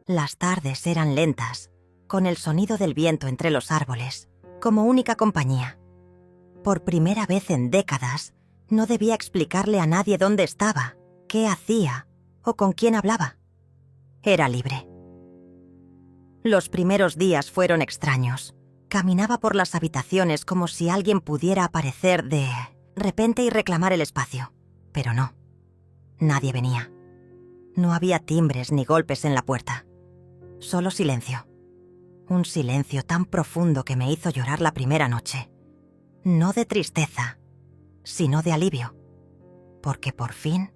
Speaker 1: Las tardes eran lentas, con el sonido del viento entre los árboles, como única compañía. Por primera vez en décadas, no debía explicarle a nadie dónde estaba, qué hacía o con quién hablaba. Era libre. Los primeros días fueron extraños. Caminaba por las habitaciones como si alguien pudiera aparecer de repente y reclamar el espacio. Pero no. Nadie venía. No había timbres ni golpes en la puerta. Solo silencio. Un silencio tan profundo que me hizo llorar la primera noche. No de tristeza, sino de alivio. Porque por fin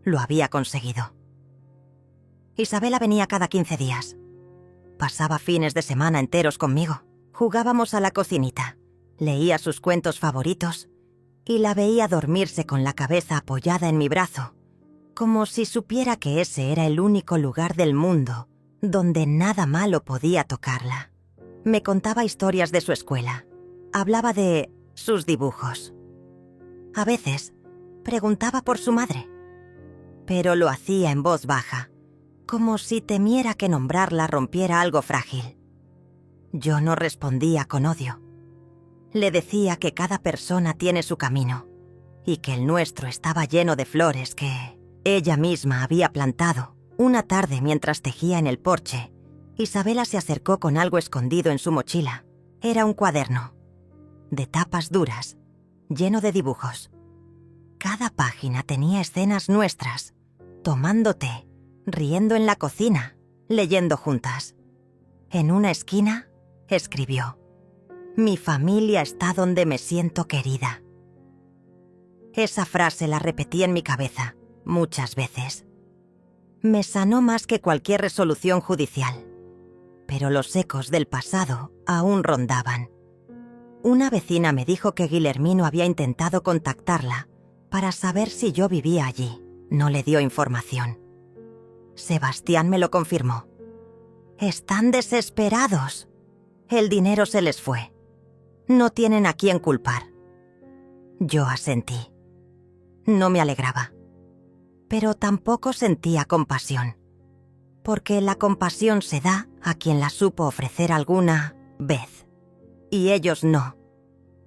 Speaker 1: lo había conseguido. Isabela venía cada 15 días. Pasaba fines de semana enteros conmigo. Jugábamos a la cocinita. Leía sus cuentos favoritos y la veía dormirse con la cabeza apoyada en mi brazo, como si supiera que ese era el único lugar del mundo donde nada malo podía tocarla. Me contaba historias de su escuela. Hablaba de sus dibujos. A veces preguntaba por su madre, pero lo hacía en voz baja, como si temiera que nombrarla rompiera algo frágil. Yo no respondía con odio. Le decía que cada persona tiene su camino y que el nuestro estaba lleno de flores que ella misma había plantado. Una tarde, mientras tejía en el porche, Isabela se acercó con algo escondido en su mochila. Era un cuaderno, de tapas duras, lleno de dibujos. Cada página tenía escenas nuestras, tomando té, riendo en la cocina, leyendo juntas. En una esquina, escribió: «Mi familia está donde me siento querida». Esa frase la repetí en mi cabeza muchas veces. Me sanó más que cualquier resolución judicial. Pero los ecos del pasado aún rondaban. Una vecina me dijo que Guillermino había intentado contactarla para saber si yo vivía allí. No le dio información. Sebastián me lo confirmó. «Están desesperados. El dinero se les fue. No tienen a quién culpar». Yo asentí. No me alegraba. Pero tampoco sentía compasión. Porque la compasión se da a quien la supo ofrecer alguna vez. Y ellos no.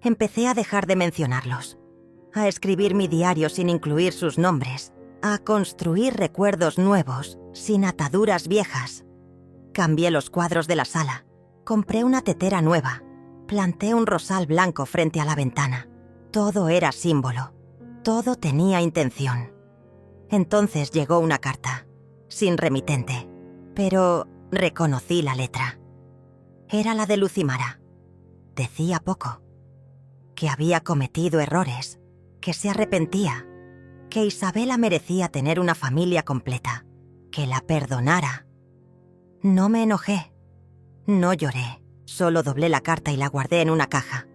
Speaker 1: Empecé a dejar de mencionarlos, a escribir mi diario sin incluir sus nombres, a construir recuerdos nuevos sin ataduras viejas. Cambié los cuadros de la sala, compré una tetera nueva, planté un rosal blanco frente a la ventana. Todo era símbolo, todo tenía intención. Entonces llegó una carta, sin remitente, pero reconocí la letra. Era la de Lucimara. Decía poco. Que había cometido errores, que se arrepentía, que Isabela merecía tener una familia completa, que la perdonara. No me enojé, no lloré, solo doblé la carta y la guardé en una caja,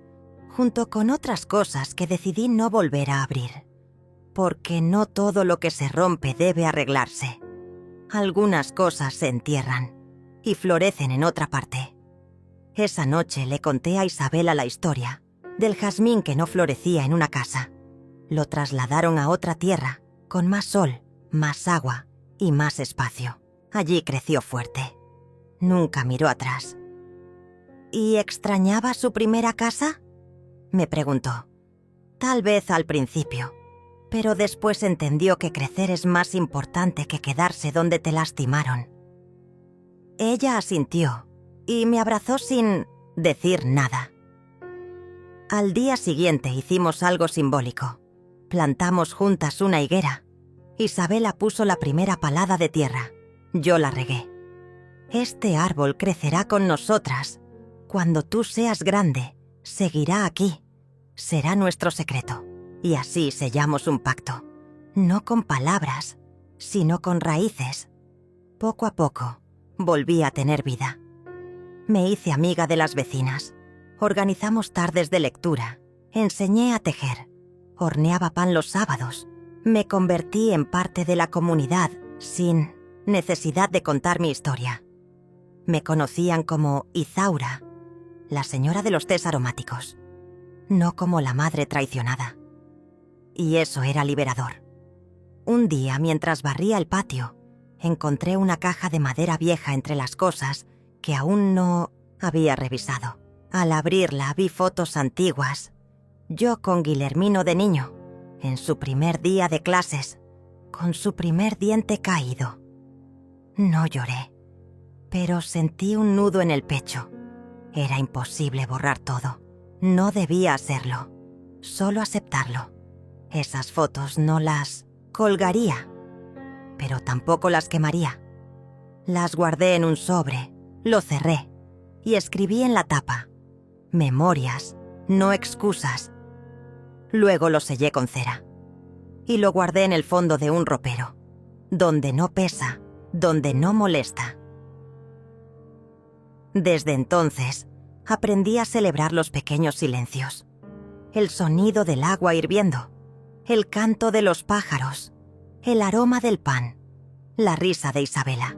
Speaker 1: junto con otras cosas que decidí no volver a abrir. Porque no todo lo que se rompe debe arreglarse. Algunas cosas se entierran y florecen en otra parte. Esa noche le conté a Isabela la historia del jazmín que no florecía en una casa. Lo trasladaron a otra tierra, con más sol, más agua y más espacio. Allí creció fuerte. Nunca miró atrás. ¿Y extrañaba su primera casa?, me preguntó. Tal vez al principio, pero después entendió que crecer es más importante que quedarse donde te lastimaron. Ella asintió y me abrazó sin decir nada. Al día siguiente hicimos algo simbólico. Plantamos juntas una higuera. Isabela puso la primera palada de tierra. Yo la regué. Este árbol crecerá con nosotras. Cuando tú seas grande, seguirá aquí. Será nuestro secreto. Y así sellamos un pacto. No con palabras, sino con raíces. Poco a poco, volví a tener vida. Me hice amiga de las vecinas. Organizamos tardes de lectura. Enseñé a tejer. Horneaba pan los sábados. Me convertí en parte de la comunidad sin necesidad de contar mi historia. Me conocían como Izaura, la señora de los tés aromáticos, no como la madre traicionada. Y eso era liberador. Un día, mientras barría el patio, encontré una caja de madera vieja entre las cosas que aún no había revisado. Al abrirla vi fotos antiguas Yo con Guillermino de niño, en su primer día de clases, con su primer diente caído. No lloré, pero sentí un nudo en el pecho. Era imposible borrar todo. No debía hacerlo, solo aceptarlo. Esas fotos no las colgaría, pero tampoco las quemaría. Las guardé en un sobre, lo cerré y escribí en la tapa: memorias, no excusas. Luego lo sellé con cera y lo guardé en el fondo de un ropero, donde no pesa, donde no molesta. Desde entonces, aprendí a celebrar los pequeños silencios. El sonido del agua hirviendo, el canto de los pájaros, el aroma del pan, la risa de Isabela.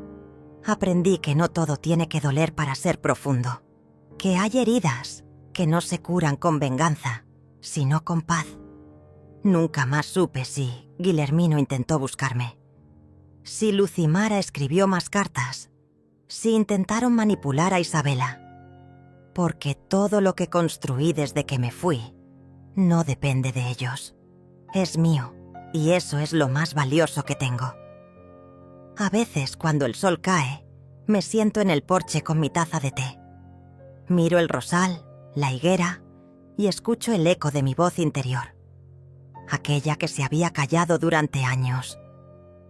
Speaker 1: Aprendí que no todo tiene que doler para ser profundo, que hay heridas que no se curan con venganza, sino con paz. Nunca más supe si Guillermino intentó buscarme, si Lucimara escribió más cartas, si intentaron manipular a Isabela, porque todo lo que construí desde que me fui no depende de ellos. Es mío, y eso es lo más valioso que tengo. A veces, cuando el sol cae, me siento en el porche con mi taza de té. Miro el rosal, la higuera, y escucho el eco de mi voz interior. Aquella que se había callado durante años.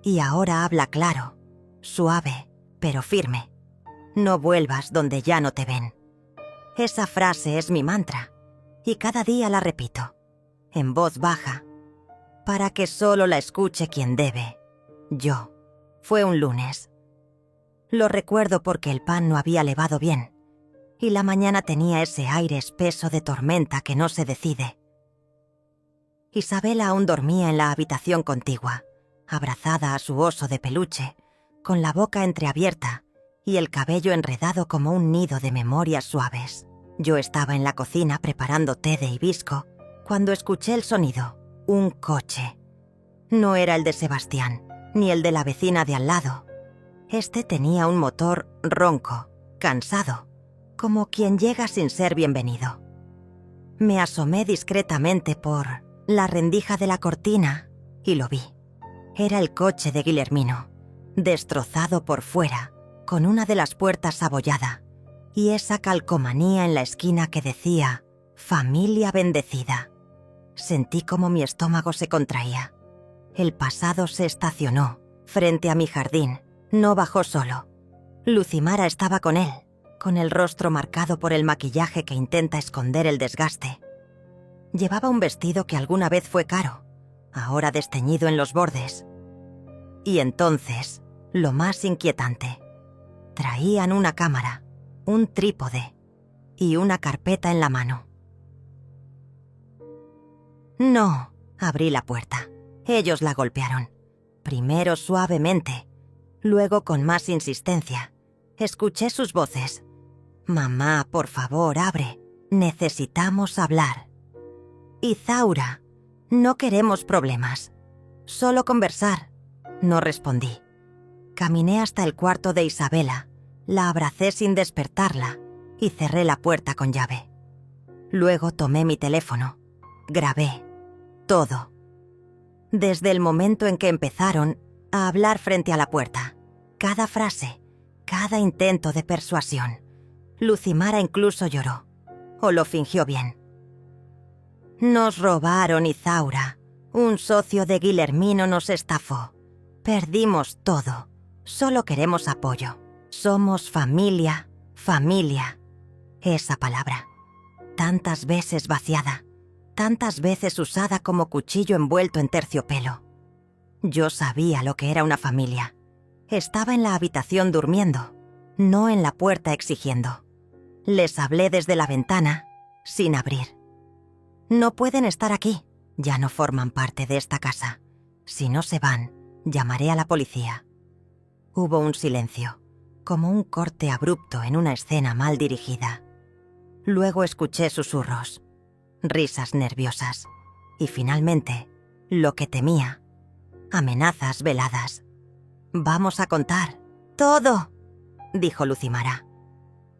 Speaker 1: Y ahora habla claro, suave, pero firme. No vuelvas donde ya no te ven. Esa frase es mi mantra, y cada día la repito, en voz baja, para que solo la escuche quien debe. Yo. Fue un lunes. Lo recuerdo porque el pan no había levado bien, y la mañana tenía ese aire espeso de tormenta que no se decide. Isabela aún dormía en la habitación contigua, abrazada a su oso de peluche, con la boca entreabierta y el cabello enredado como un nido de memorias suaves. Yo estaba en la cocina preparando té de hibisco cuando escuché el sonido, un coche. No era el de Sebastián, ni el de la vecina de al lado. Este tenía un motor ronco, cansado, como quien llega sin ser bienvenido. Me asomé discretamente por la rendija de la cortina y lo vi. Era el coche de Guillermino, destrozado por fuera, con una de las puertas abollada, y esa calcomanía en la esquina que decía «Familia bendecida». Sentí como mi estómago se contraía. El pasado se estacionó frente a mi jardín, no bajó solo. Lucimara estaba con él, con el rostro marcado por el maquillaje que intenta esconder el desgaste. Llevaba un vestido que alguna vez fue caro, ahora desteñido en los bordes. Y entonces, lo más inquietante, traían una cámara, un trípode y una carpeta en la mano. No, abrí la puerta. Ellos la golpearon, primero suavemente, luego con más insistencia. Escuché sus voces. «Mamá, por favor, abre. Necesitamos hablar». «Izaura, no queremos problemas. Solo conversar». No respondí. Caminé hasta el cuarto de Isabela, la abracé sin despertarla y cerré la puerta con llave. Luego tomé mi teléfono. Grabé todo. Desde el momento en que empezaron a hablar frente a la puerta. Cada frase, cada intento de persuasión. Lucimara incluso lloró, o lo fingió bien. «Nos robaron, Izaura. Un socio de Guillermino nos estafó. Perdimos todo. Solo queremos apoyo. Somos familia, familia». Esa palabra, tantas veces vaciada, tantas veces usada como cuchillo envuelto en terciopelo. Yo sabía lo que era una familia. Estaba en la habitación durmiendo, no en la puerta exigiendo. Les hablé desde la ventana, sin abrir. «No pueden estar aquí. Ya no forman parte de esta casa. Si no se van, llamaré a la policía». Hubo un silencio, como un corte abrupto en una escena mal dirigida. Luego escuché susurros, risas nerviosas y finalmente, lo que temía, amenazas veladas. «Vamos a contar todo», dijo Lucimara.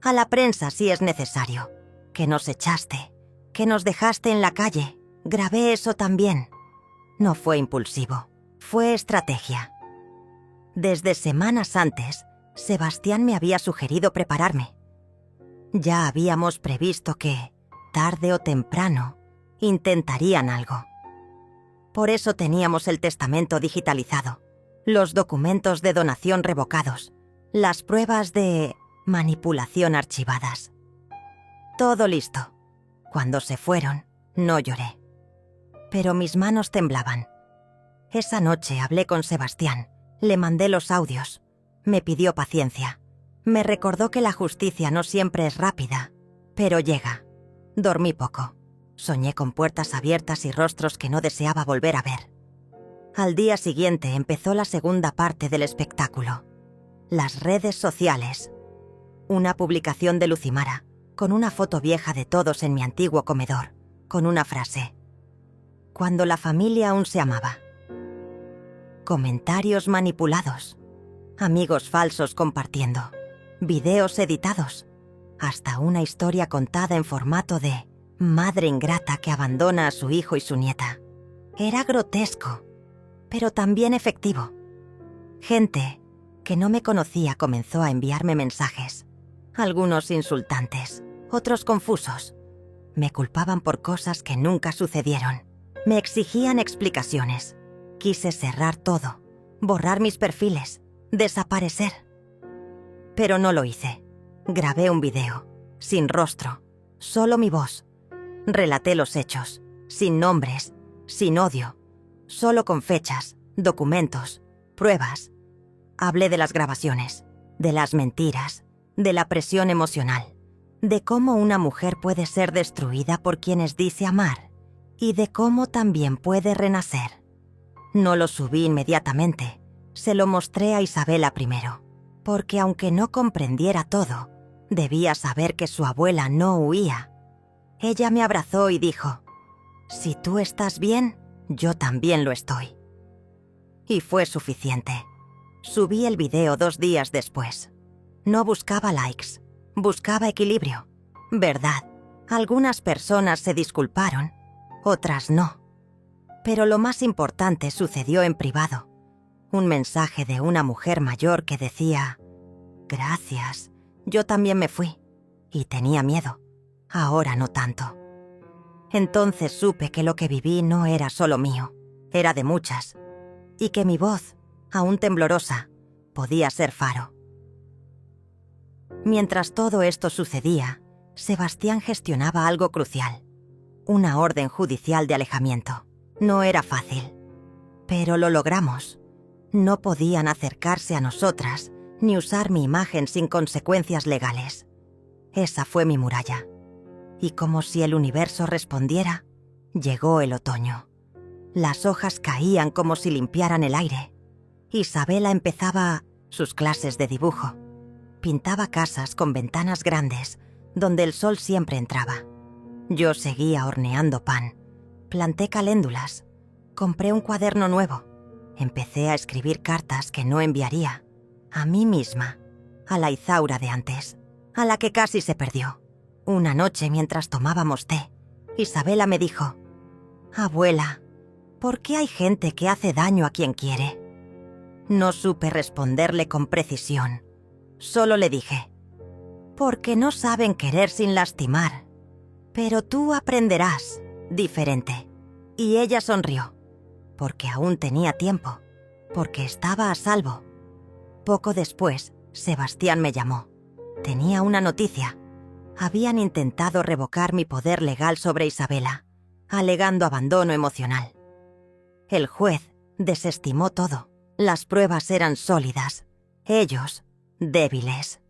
Speaker 1: «A la prensa si es necesario. Que nos echaste, que nos dejaste en la calle. Grabé eso también. No fue impulsivo, fue estrategia. Desde semanas antes, Sebastián me había sugerido prepararme. Ya habíamos previsto que, tarde o temprano, intentarían algo. Por eso teníamos el testamento digitalizado, los documentos de donación revocados, las pruebas de manipulación archivadas. Todo listo. Cuando se fueron, no lloré. Pero mis manos temblaban. Esa noche hablé con Sebastián, le mandé los audios. Me pidió paciencia. Me recordó que la justicia no siempre es rápida, pero llega. Dormí poco. Soñé con puertas abiertas y rostros que no deseaba volver a ver. Al día siguiente empezó la segunda parte del espectáculo. Las redes sociales. Una publicación de Lucimara, con una foto vieja de todos en mi antiguo comedor, con una frase: cuando la familia aún se amaba. Comentarios manipulados. Amigos falsos compartiendo. Videos editados. Hasta una historia contada en formato de madre ingrata que abandona a su hijo y su nieta. Era grotesco, pero también efectivo. Gente que no me conocía comenzó a enviarme mensajes. Algunos insultantes, otros confusos. Me culpaban por cosas que nunca sucedieron. Me exigían explicaciones. Quise cerrar todo, borrar mis perfiles, desaparecer. Pero no lo hice. Grabé un video, sin rostro, solo mi voz. Relaté los hechos, sin nombres, sin odio, solo con fechas, documentos, pruebas. Hablé de las grabaciones, de las mentiras, de la presión emocional, de cómo una mujer puede ser destruida por quienes dice amar y de cómo también puede renacer. No lo subí inmediatamente, se lo mostré a Isabela primero, porque aunque no comprendiera todo, debía saber que su abuela no huía. Ella me abrazó y dijo: si tú estás bien, yo también lo estoy. Y fue suficiente. Subí el video 2 días después. No buscaba likes, buscaba equilibrio. Verdad, algunas personas se disculparon, otras no. Pero lo más importante sucedió en privado. Un mensaje de una mujer mayor que decía: gracias, yo también me fui. Y tenía miedo. Ahora no tanto. Entonces supe que lo que viví no era solo mío, era de muchas. Y que mi voz, aún temblorosa, podía ser faro. Mientras todo esto sucedía, Sebastián gestionaba algo crucial. Una orden judicial de alejamiento. No era fácil, pero lo logramos. No podían acercarse a nosotras ni usar mi imagen sin consecuencias legales. Esa fue mi muralla. Y como si el universo respondiera, llegó el otoño. Las hojas caían como si limpiaran el aire. Isabela empezaba sus clases de dibujo. Pintaba casas con ventanas grandes, donde el sol siempre entraba. Yo seguía horneando pan. Planté caléndulas. Compré un cuaderno nuevo. Empecé a escribir cartas que no enviaría. A mí misma. A la Izaura de antes. A la que casi se perdió. Una noche mientras tomábamos té, Isabela me dijo: abuela, ¿por qué hay gente que hace daño a quien quiere? No supe responderle con precisión. Solo le dije: porque no saben querer sin lastimar. Pero tú aprenderás, diferente. Y ella sonrió, porque aún tenía tiempo, porque estaba a salvo. Poco después, Sebastián me llamó. Tenía una noticia. Habían intentado revocar mi poder legal sobre Isabela, alegando abandono emocional. El juez desestimó todo. Las pruebas eran sólidas. Ellos, débiles.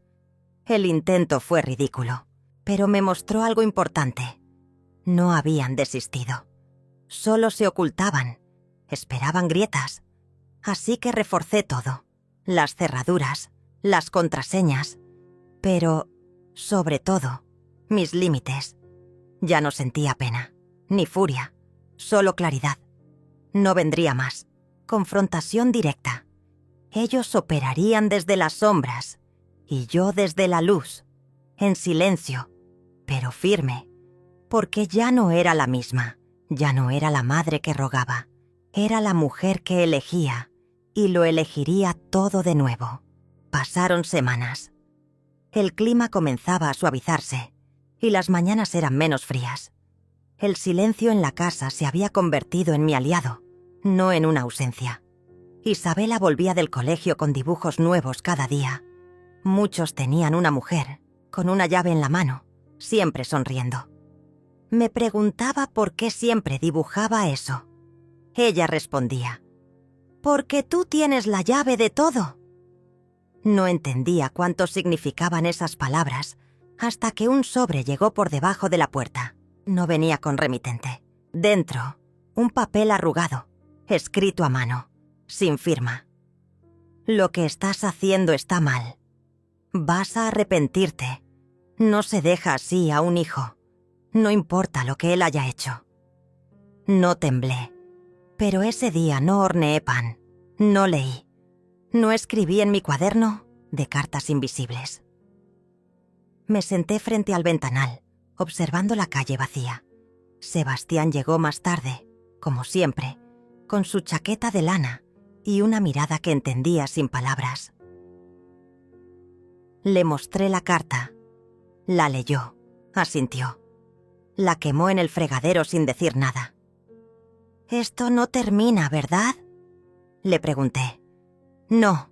Speaker 1: El intento fue ridículo, pero me mostró algo importante. No habían desistido. Solo se ocultaban. Esperaban grietas. Así que reforcé todo. Las cerraduras, las contraseñas. Pero, sobre todo, mis límites. Ya no sentía pena, ni furia, solo claridad. No vendría más. Confrontación directa. Ellos operarían desde las sombras y yo desde la luz, en silencio, pero firme. Porque ya no era la misma, ya no era la madre que rogaba, era la mujer que elegía, y lo elegiría todo de nuevo. Pasaron semanas. El clima comenzaba a suavizarse, y las mañanas eran menos frías. El silencio en la casa se había convertido en mi aliado, no en una ausencia. Isabela volvía del colegio con dibujos nuevos cada día. Muchos tenían una mujer, con una llave en la mano, siempre sonriendo. Me preguntaba por qué siempre dibujaba eso. Ella respondía: «Porque tú tienes la llave de todo». No entendía cuánto significaban esas palabras hasta que un sobre llegó por debajo de la puerta. No venía con remitente. Dentro, un papel arrugado, escrito a mano, sin firma. «Lo que estás haciendo está mal. Vas a arrepentirte. No se deja así a un hijo. No importa lo que él haya hecho». No temblé, pero ese día no horneé pan, no leí, no escribí en mi cuaderno de cartas invisibles. Me senté frente al ventanal, observando la calle vacía. Sebastián llegó más tarde, como siempre, con su chaqueta de lana y una mirada que entendía sin palabras. Le mostré la carta. La leyó, asintió. La quemó en el fregadero sin decir nada. «Esto no termina, ¿verdad?», le pregunté. «No,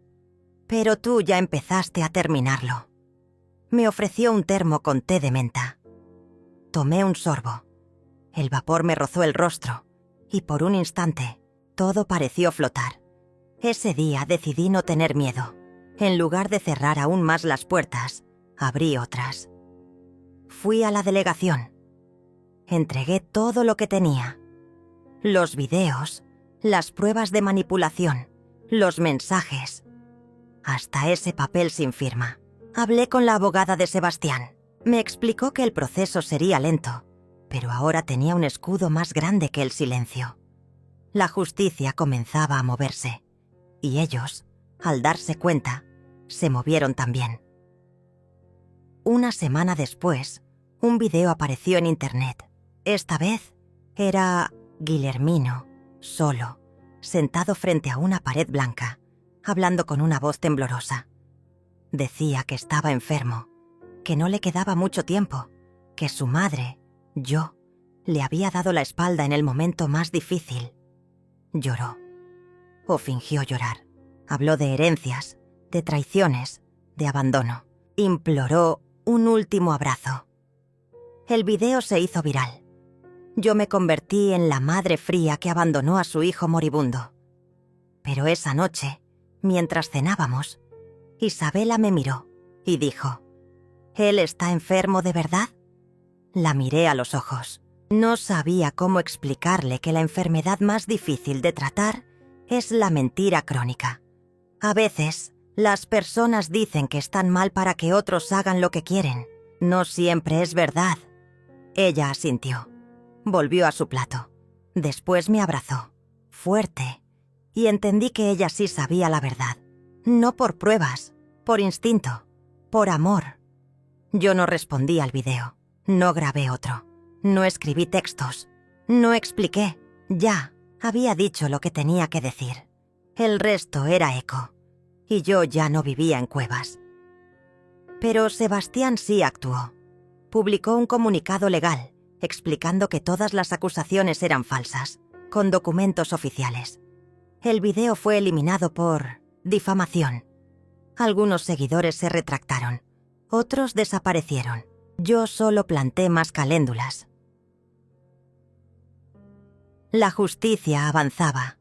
Speaker 1: pero tú ya empezaste a terminarlo». Me ofreció un termo con té de menta. Tomé un sorbo. El vapor me rozó el rostro y por un instante todo pareció flotar. Ese día decidí no tener miedo. En lugar de cerrar aún más las puertas, abrí otras. Fui a la delegación. Entregué todo lo que tenía. Los videos, las pruebas de manipulación, los mensajes, hasta ese papel sin firma. Hablé con la abogada de Sebastián. Me explicó que el proceso sería lento, pero ahora tenía un escudo más grande que el silencio. La justicia comenzaba a moverse, y ellos, al darse cuenta, se movieron también. Una semana después, un video apareció en internet. Esta vez era Guillermino, solo, sentado frente a una pared blanca, hablando con una voz temblorosa. Decía que estaba enfermo, que no le quedaba mucho tiempo, que su madre, yo, le había dado la espalda en el momento más difícil. Lloró, o fingió llorar. Habló de herencias, de traiciones, de abandono. Imploró un último abrazo. El video se hizo viral. Yo me convertí en la madre fría que abandonó a su hijo moribundo. Pero esa noche, mientras cenábamos, Isabela me miró y dijo: «¿Él está enfermo de verdad?». La miré a los ojos. No sabía cómo explicarle que la enfermedad más difícil de tratar es la mentira crónica. A veces, las personas dicen que están mal para que otros hagan lo que quieren. No siempre es verdad. Ella asintió. Volvió a su plato. Después me abrazó, fuerte, y entendí que ella sí sabía la verdad. No por pruebas, por instinto, por amor. Yo no respondí al video, no grabé otro, no escribí textos, no expliqué. Ya había dicho lo que tenía que decir. El resto era eco, y yo ya no vivía en cuevas. Pero Sebastián sí actuó. Publicó un comunicado legal explicando que todas las acusaciones eran falsas, con documentos oficiales. El video fue eliminado por difamación. Algunos seguidores se retractaron, otros desaparecieron. Yo solo planté más caléndulas. La justicia avanzaba.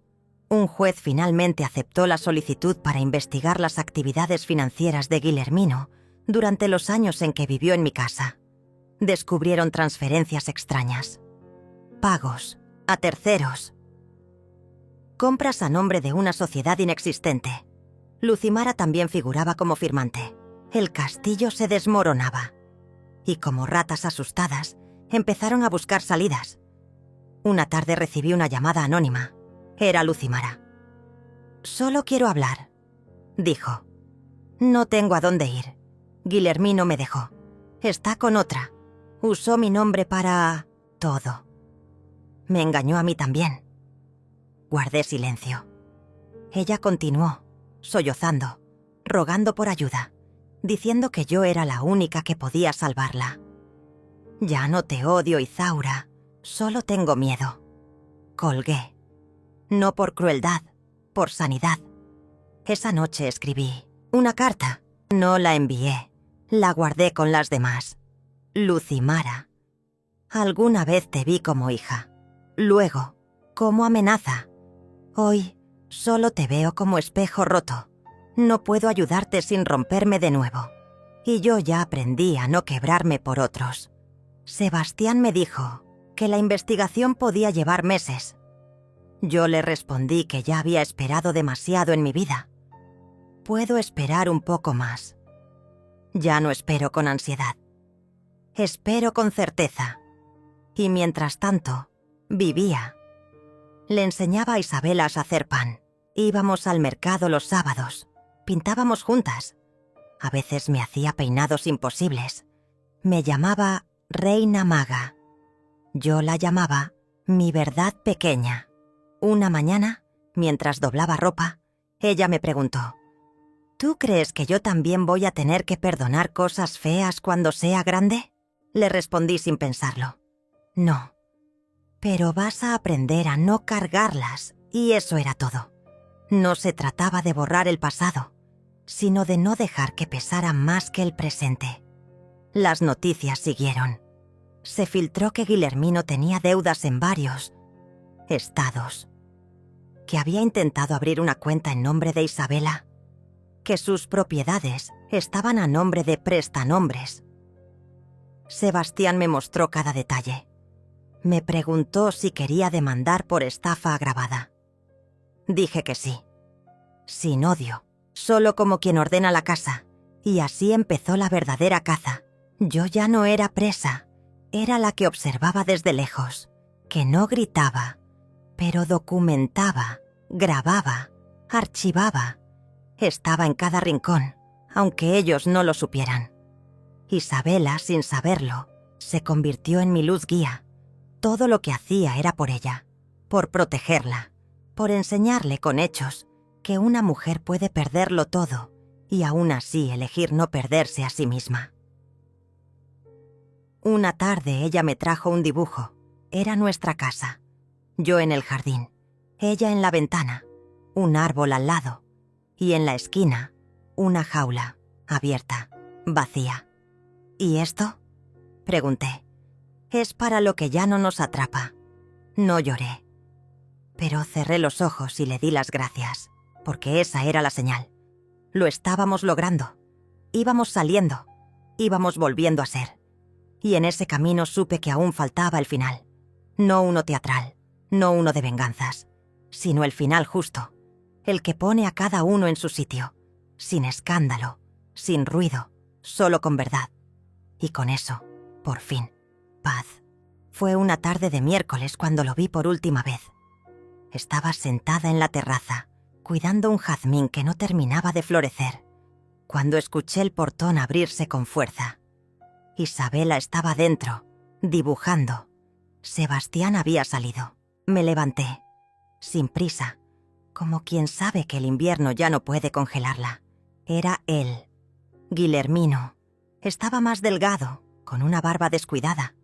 Speaker 1: Un juez finalmente aceptó la solicitud para investigar las actividades financieras de Guillermino durante los años en que vivió en mi casa. Descubrieron transferencias extrañas, pagos a terceros, compras a nombre de una sociedad inexistente. Lucimara también figuraba como firmante. El castillo se desmoronaba. Y como ratas asustadas, empezaron a buscar salidas. Una tarde recibí una llamada anónima. Era Lucimara. «Solo quiero hablar», dijo. «No tengo a dónde ir. Guillermino me dejó. Está con otra. Usó mi nombre para todo. Me engañó a mí también. Guardé silencio. Ella continuó, sollozando, rogando por ayuda, diciendo que yo era la única que podía salvarla. Ya no te odio, Izaura, solo tengo miedo. Colgué. No por crueldad, por sanidad. Esa noche escribí una carta. No la envié. La guardé con las demás. Lucimara. Alguna vez te vi como hija. Luego, como amenaza. Hoy, solo te veo como espejo roto. No puedo ayudarte sin romperme de nuevo. Y yo ya aprendí a no quebrarme por otros. Sebastián me dijo que la investigación podía llevar meses. Yo le respondí que ya había esperado demasiado en mi vida. Puedo esperar un poco más. Ya no espero con ansiedad. Espero con certeza. Y mientras tanto, vivía. Le enseñaba a Isabela a hacer pan. Íbamos al mercado los sábados. Pintábamos juntas. A veces me hacía peinados imposibles. Me llamaba Reina Maga. Yo la llamaba mi verdad pequeña. Una mañana, mientras doblaba ropa, ella me preguntó: ¿tú crees que yo también voy a tener que perdonar cosas feas cuando sea grande? Le respondí sin pensarlo: no. Pero vas a aprender a no cargarlas, y eso era todo. No se trataba de borrar el pasado, sino de no dejar que pesara más que el presente. Las noticias siguieron. Se filtró que Guillermino tenía deudas en varios estados, que había intentado abrir una cuenta en nombre de Isabela, que sus propiedades estaban a nombre de prestanombres. Sebastián me mostró cada detalle. Me preguntó si quería demandar por estafa agravada. Dije que sí. Sin odio, solo como quien ordena la casa. Y así empezó la verdadera caza. Yo ya no era presa, era la que observaba desde lejos, que no gritaba, pero documentaba, grababa, archivaba. Estaba en cada rincón, aunque ellos no lo supieran. Isabela, sin saberlo, se convirtió en mi luz guía. Todo lo que hacía era por ella, por protegerla, por enseñarle con hechos que una mujer puede perderlo todo y aún así elegir no perderse a sí misma. Una tarde ella me trajo un dibujo. Era nuestra casa. Yo en el jardín, ella en la ventana, un árbol al lado y en la esquina una jaula abierta, vacía. ¿Y esto?, pregunté. Es para lo que ya no nos atrapa. No lloré, pero cerré los ojos y le di las gracias, porque esa era la señal. Lo estábamos logrando. Íbamos saliendo. Íbamos volviendo a ser. Y en ese camino supe que aún faltaba el final. No uno teatral, no uno de venganzas, sino el final justo, el que pone a cada uno en su sitio, sin escándalo, sin ruido, solo con verdad. Y con eso, por fin, paz. Fue una tarde de miércoles cuando lo vi por última vez. Estaba sentada en la terraza, cuidando un jazmín que no terminaba de florecer, cuando escuché el portón abrirse con fuerza. Isabela estaba dentro, dibujando. Sebastián había salido. Me levanté, sin prisa, como quien sabe que el invierno ya no puede congelarla. Era él, Guillermino. Estaba más delgado, con una barba descuidada,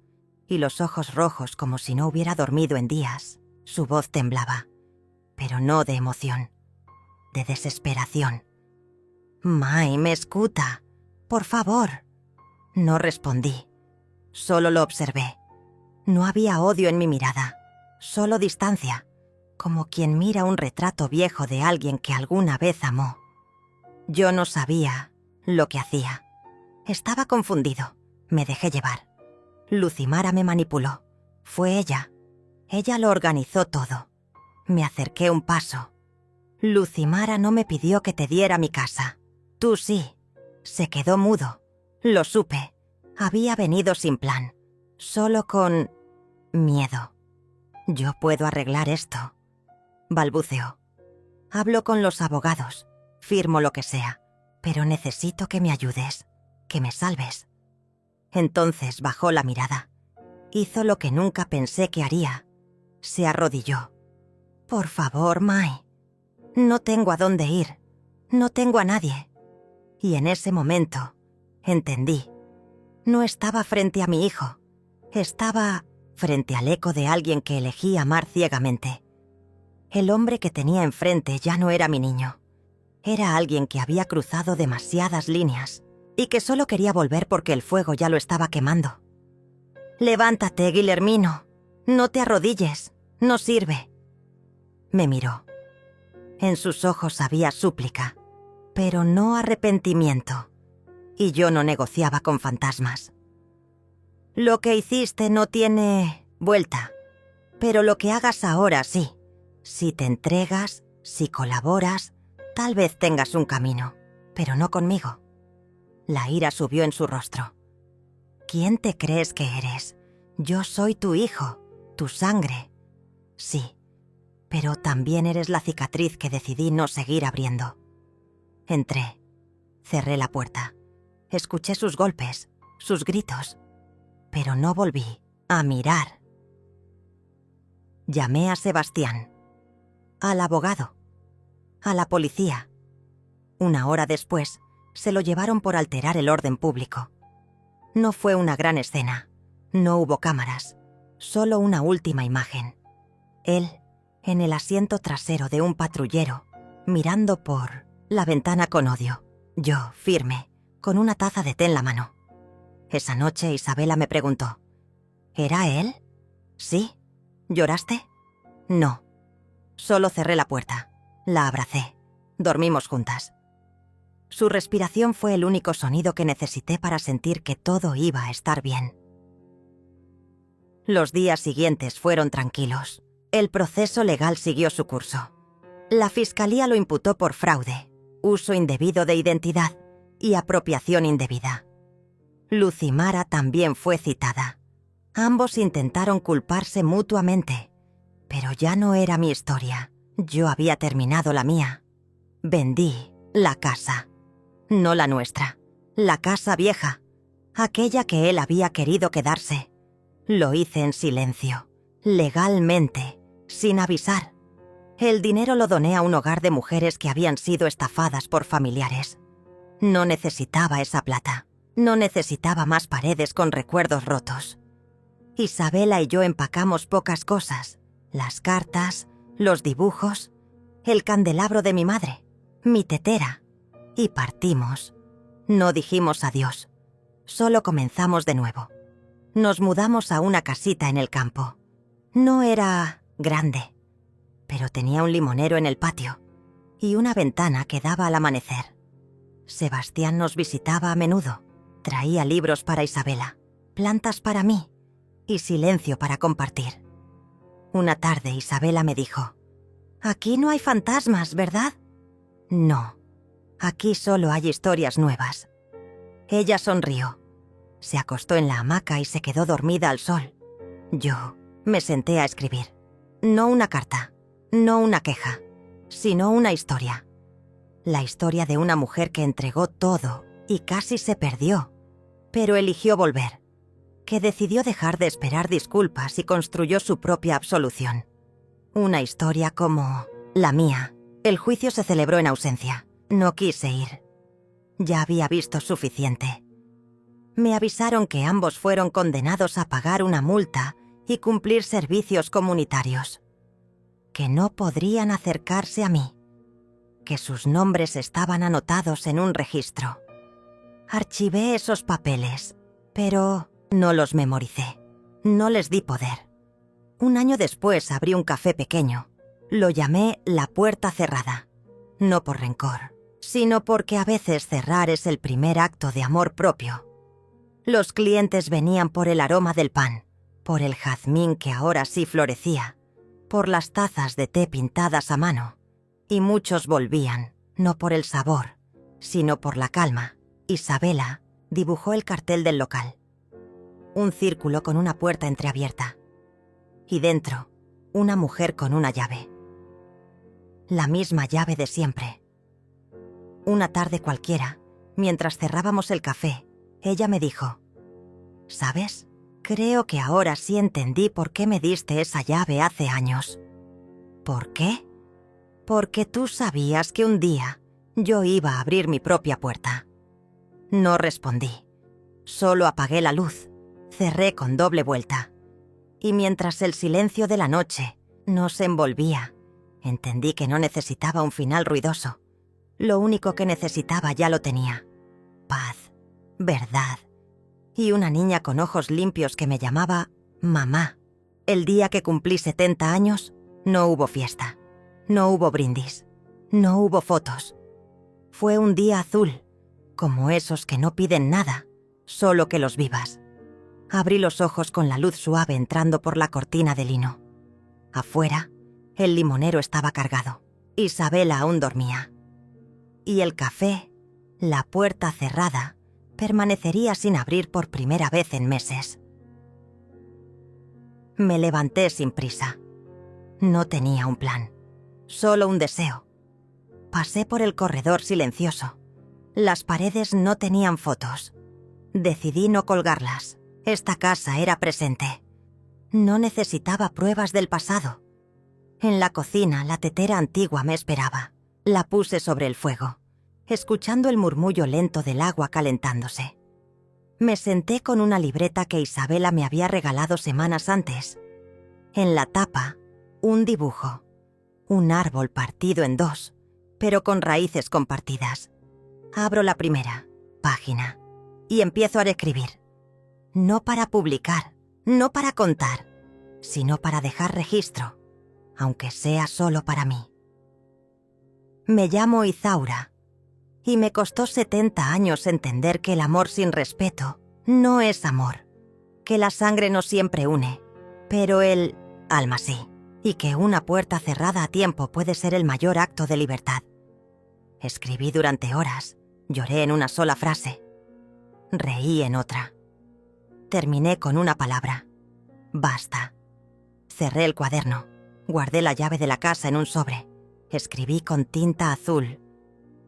Speaker 1: y los ojos rojos como si no hubiera dormido en días. Su voz temblaba, pero no de emoción, de desesperación. «Mai, me escuta, por favor». No respondí, solo lo observé. No había odio en mi mirada, solo distancia, como quien mira un retrato viejo de alguien que alguna vez amó. Yo no sabía lo que hacía. Estaba confundido, me dejé llevar. Lucimara me manipuló. Fue ella. Ella lo organizó todo. Me acerqué un paso. Lucimara no me pidió que te diera mi casa. Tú sí. Se quedó mudo. Lo supe. Había venido sin plan. Solo con miedo. Yo puedo arreglar esto, balbuceó. Hablo con los abogados. Firmo lo que sea. Pero necesito que me ayudes. Que me salves. Entonces bajó la mirada. Hizo lo que nunca pensé que haría. Se arrodilló. «Por favor, Mai. No tengo a dónde ir. No tengo a nadie». Y en ese momento entendí. No estaba frente a mi hijo. Estaba frente al eco de alguien que elegí amar ciegamente. El hombre que tenía enfrente ya no era mi niño. Era alguien que había cruzado demasiadas líneas y que solo quería volver porque el fuego ya lo estaba quemando. «Levántate, Guillermino. No te arrodilles. No sirve». Me miró. En sus ojos había súplica, pero no arrepentimiento. Y yo no negociaba con fantasmas. «Lo que hiciste no tiene vuelta, pero lo que hagas ahora sí. Si te entregas, si colaboras, tal vez tengas un camino, pero no conmigo». La ira subió en su rostro. «¿Quién te crees que eres? Yo soy tu hijo, tu sangre. Sí, pero también eres la cicatriz que decidí no seguir abriendo». Entré. Cerré la puerta. Escuché sus golpes, sus gritos, pero no volví a mirar. Llamé a Sebastián, al abogado, a la policía. Una hora después, se lo llevaron por alterar el orden público. No fue una gran escena. No hubo cámaras, solo una última imagen. Él, en el asiento trasero de un patrullero, mirando por la ventana con odio. Yo, firme, con una taza de té en la mano. Esa noche Isabela me preguntó, ¿era él? ¿Sí? ¿Lloraste? No. Solo cerré la puerta. La abracé. Dormimos juntas. Su respiración fue el único sonido que necesité para sentir que todo iba a estar bien. Los días siguientes fueron tranquilos. El proceso legal siguió su curso. La fiscalía lo imputó por fraude, uso indebido de identidad y apropiación indebida. Lucimara también fue citada. Ambos intentaron culparse mutuamente, pero ya no era mi historia. Yo había terminado la mía. Vendí la casa. No la nuestra, la casa vieja, aquella que él había querido quedarse. Lo hice en silencio, legalmente, sin avisar. El dinero lo doné a un hogar de mujeres que habían sido estafadas por familiares. No necesitaba esa plata, no necesitaba más paredes con recuerdos rotos. Isabela y yo empacamos pocas cosas, las cartas, los dibujos, el candelabro de mi madre, mi tetera, y partimos. No dijimos adiós, solo comenzamos de nuevo. Nos mudamos a una casita en el campo. No era grande, pero tenía un limonero en el patio y una ventana que daba al amanecer. Sebastián nos visitaba a menudo. Traía libros para Isabela, plantas para mí y silencio para compartir. Una tarde Isabela me dijo, «Aquí no hay fantasmas, ¿verdad?» «No, aquí solo hay historias nuevas». Ella sonrió. Se acostó en la hamaca y se quedó dormida al sol. Yo me senté a escribir. No una carta, no una queja, sino una historia. La historia de una mujer que entregó todo y casi se perdió, pero eligió volver, que decidió dejar de esperar disculpas y construyó su propia absolución. Una historia como la mía. El juicio se celebró en ausencia. No quise ir. Ya había visto suficiente. Me avisaron que ambos fueron condenados a pagar una multa y cumplir servicios comunitarios. Que no podrían acercarse a mí. Que sus nombres estaban anotados en un registro. Archivé esos papeles, pero no los memoricé. No les di poder. Un año después abrí un café pequeño. Lo llamé La Puerta Cerrada. No por rencor, sino porque a veces cerrar es el primer acto de amor propio. Los clientes venían por el aroma del pan, por el jazmín que ahora sí florecía, por las tazas de té pintadas a mano. Y muchos volvían, no por el sabor, sino por la calma. Isabela dibujó el cartel del local. Un círculo con una puerta entreabierta. Y dentro, una mujer con una llave. La misma llave de siempre. Una tarde cualquiera, mientras cerrábamos el café, ella me dijo, ¿Sabes? Creo que ahora sí entendí por qué me diste esa llave hace años. ¿Por qué? Porque tú sabías que un día yo iba a abrir mi propia puerta. No respondí. Solo apagué la luz, cerré con doble vuelta. Y mientras el silencio de la noche nos envolvía, entendí que no necesitaba un final ruidoso. Lo único que necesitaba ya lo tenía. Paz, verdad. Y una niña con ojos limpios que me llamaba mamá. El día que cumplí 70 años, no hubo fiesta. No hubo brindis. No hubo fotos. Fue un día azul, como esos que no piden nada, solo que los vivas. Abrí los ojos con la luz suave entrando por la cortina de lino. Afuera, el limonero estaba cargado. Isabela aún dormía. Y el café, la puerta cerrada, permanecería sin abrir por primera vez en meses. Me levanté sin prisa. No tenía un plan, solo un deseo. Pasé por el corredor silencioso. Las paredes no tenían fotos. Decidí no colgarlas. Esta casa era presente. No necesitaba pruebas del pasado. En la cocina, la tetera antigua me esperaba. La puse sobre el fuego, escuchando el murmullo lento del agua calentándose. Me senté con una libreta que Isabela me había regalado semanas antes. En la tapa, un dibujo. Un árbol partido en dos, pero con raíces compartidas. Abro la primera página y empiezo a escribir. No para publicar, no para contar, sino para dejar registro, aunque sea solo para mí. Me llamo Izaura, y me costó 70 años entender que el amor sin respeto no es amor, que la sangre no siempre une, pero el alma sí, y que una puerta cerrada a tiempo puede ser el mayor acto de libertad. Escribí durante horas, lloré en una sola frase, reí en otra. Terminé con una palabra: basta. Cerré el cuaderno, guardé la llave de la casa en un sobre, escribí con tinta azul: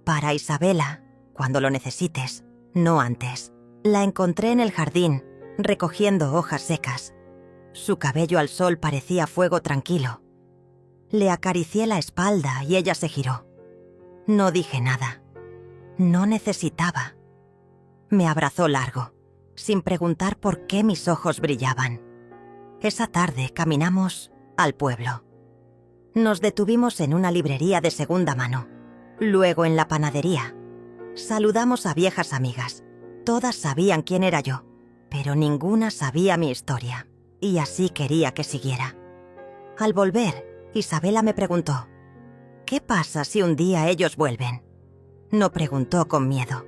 Speaker 1: para Isabela, cuando lo necesites, no antes. La encontré en el jardín, recogiendo hojas secas. Su cabello al sol parecía fuego tranquilo. Le acaricié la espalda y ella se giró. No dije nada. No necesitaba. Me abrazó largo, sin preguntar por qué mis ojos brillaban. Esa tarde caminamos al pueblo. Nos detuvimos en una librería de segunda mano, luego en la panadería. Saludamos a viejas amigas. Todas sabían quién era yo, pero ninguna sabía mi historia, y así quería que siguiera. Al volver, Isabela me preguntó: ¿qué pasa si un día ellos vuelven? No preguntó con miedo.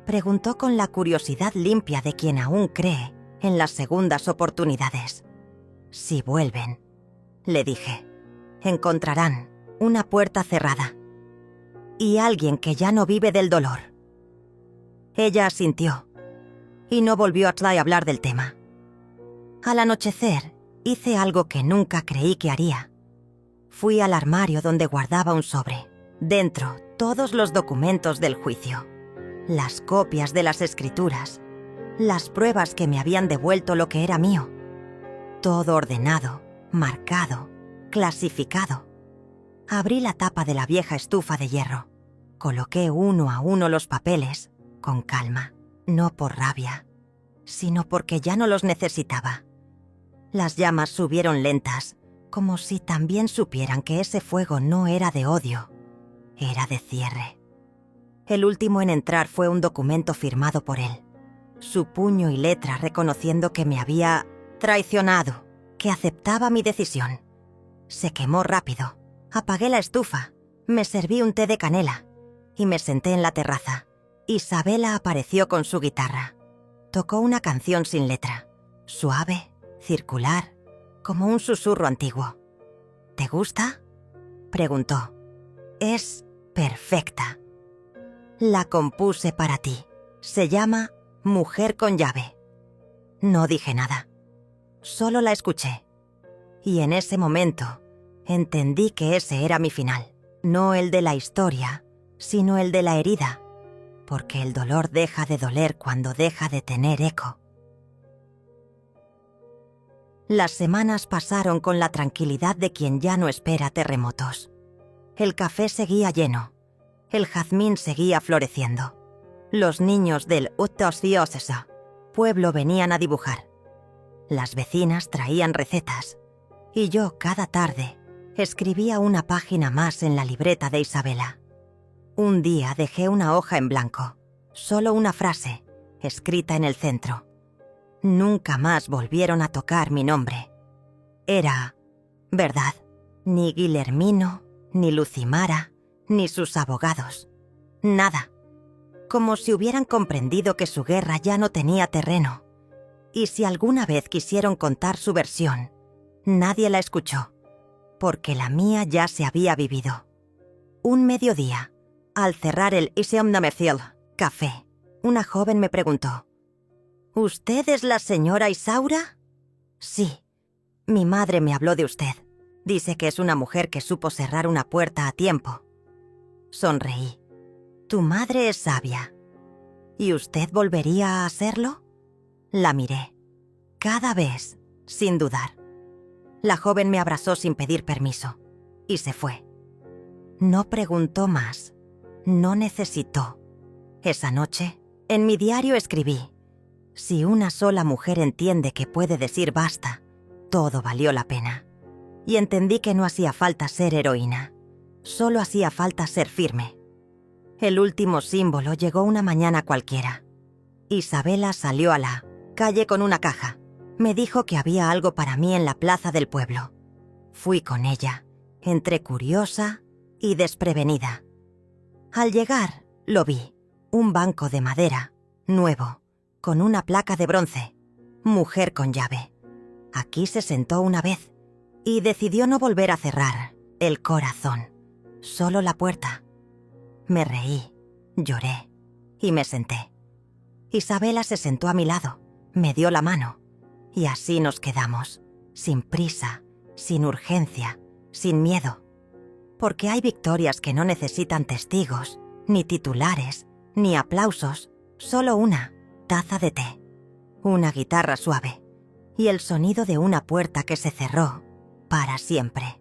Speaker 1: Preguntó con la curiosidad limpia de quien aún cree en las segundas oportunidades. Si vuelven, le dije, encontrarán una puerta cerrada y alguien que ya no vive del dolor. Ella asintió y no volvió a hablar del tema. Al anochecer, hice algo que nunca creí que haría. Fui al armario donde guardaba un sobre. Dentro, todos los documentos del juicio. Las copias de las escrituras, las pruebas que me habían devuelto lo que era mío. Todo ordenado, marcado, clasificado. Abrí la tapa de la vieja estufa de hierro. Coloqué uno a uno los papeles, con calma, no por rabia, sino porque ya no los necesitaba. Las llamas subieron lentas, como si también supieran que ese fuego no era de odio, era de cierre. El último en entrar fue un documento firmado por él. Su puño y letra reconociendo que me había traicionado, que aceptaba mi decisión. Se quemó rápido. Apagué la estufa, me serví un té de canela y me senté en la terraza. Isabela apareció con su guitarra. Tocó una canción sin letra, suave, circular, como un susurro antiguo. ¿Te gusta?, preguntó. Es perfecta. La compuse para ti. Se llama Mujer con llave. No dije nada. Solo la escuché. Y en ese momento entendí que ese era mi final. No el de la historia, sino el de la herida. Porque el dolor deja de doler cuando deja de tener eco. Las semanas pasaron con la tranquilidad de quien ya no espera terremotos. El café seguía lleno. El jazmín seguía floreciendo. Los niños del Uttosdiosesa pueblo venían a dibujar. Las vecinas traían recetas. Y yo, cada tarde, escribía una página más en la libreta de Isabela. Un día dejé una hoja en blanco. Solo una frase, escrita en el centro. Nunca más volvieron a tocar mi nombre. Era verdad. Ni Guillermino, ni Lucimara, ni sus abogados. Nada. Como si hubieran comprendido que su guerra ya no tenía terreno. Y si alguna vez quisieron contar su versión, nadie la escuchó, porque la mía ya se había vivido. Un mediodía, al cerrar el Iseomnamerciel café, una joven me preguntó: ¿Usted es la señora Isaura? Sí. Mi madre me habló de usted. Dice que es una mujer que supo cerrar una puerta a tiempo. Sonreí. Tu madre es sabia. ¿Y usted volvería a hacerlo? La miré. Cada vez, sin dudar. La joven me abrazó sin pedir permiso y se fue. No preguntó más. No necesitó. Esa noche, en mi diario escribí: si una sola mujer entiende que puede decir basta, todo valió la pena. Y entendí que no hacía falta ser heroína. Solo hacía falta ser firme. El último símbolo llegó una mañana cualquiera. Isabela salió a la calle con una caja. Me dijo que había algo para mí en la plaza del pueblo. Fui con ella, entre curiosa y desprevenida. Al llegar, lo vi. Un banco de madera, nuevo, con una placa de bronce. Mujer con llave. Aquí se sentó una vez y decidió no volver a cerrar el corazón, solo la puerta. Me reí, lloré y me senté. Isabela se sentó a mi lado, me dio la mano y así nos quedamos, sin prisa, sin urgencia, sin miedo. Porque hay victorias que no necesitan testigos, ni titulares, ni aplausos, solo una taza de té, una guitarra suave y el sonido de una puerta que se cerró para siempre.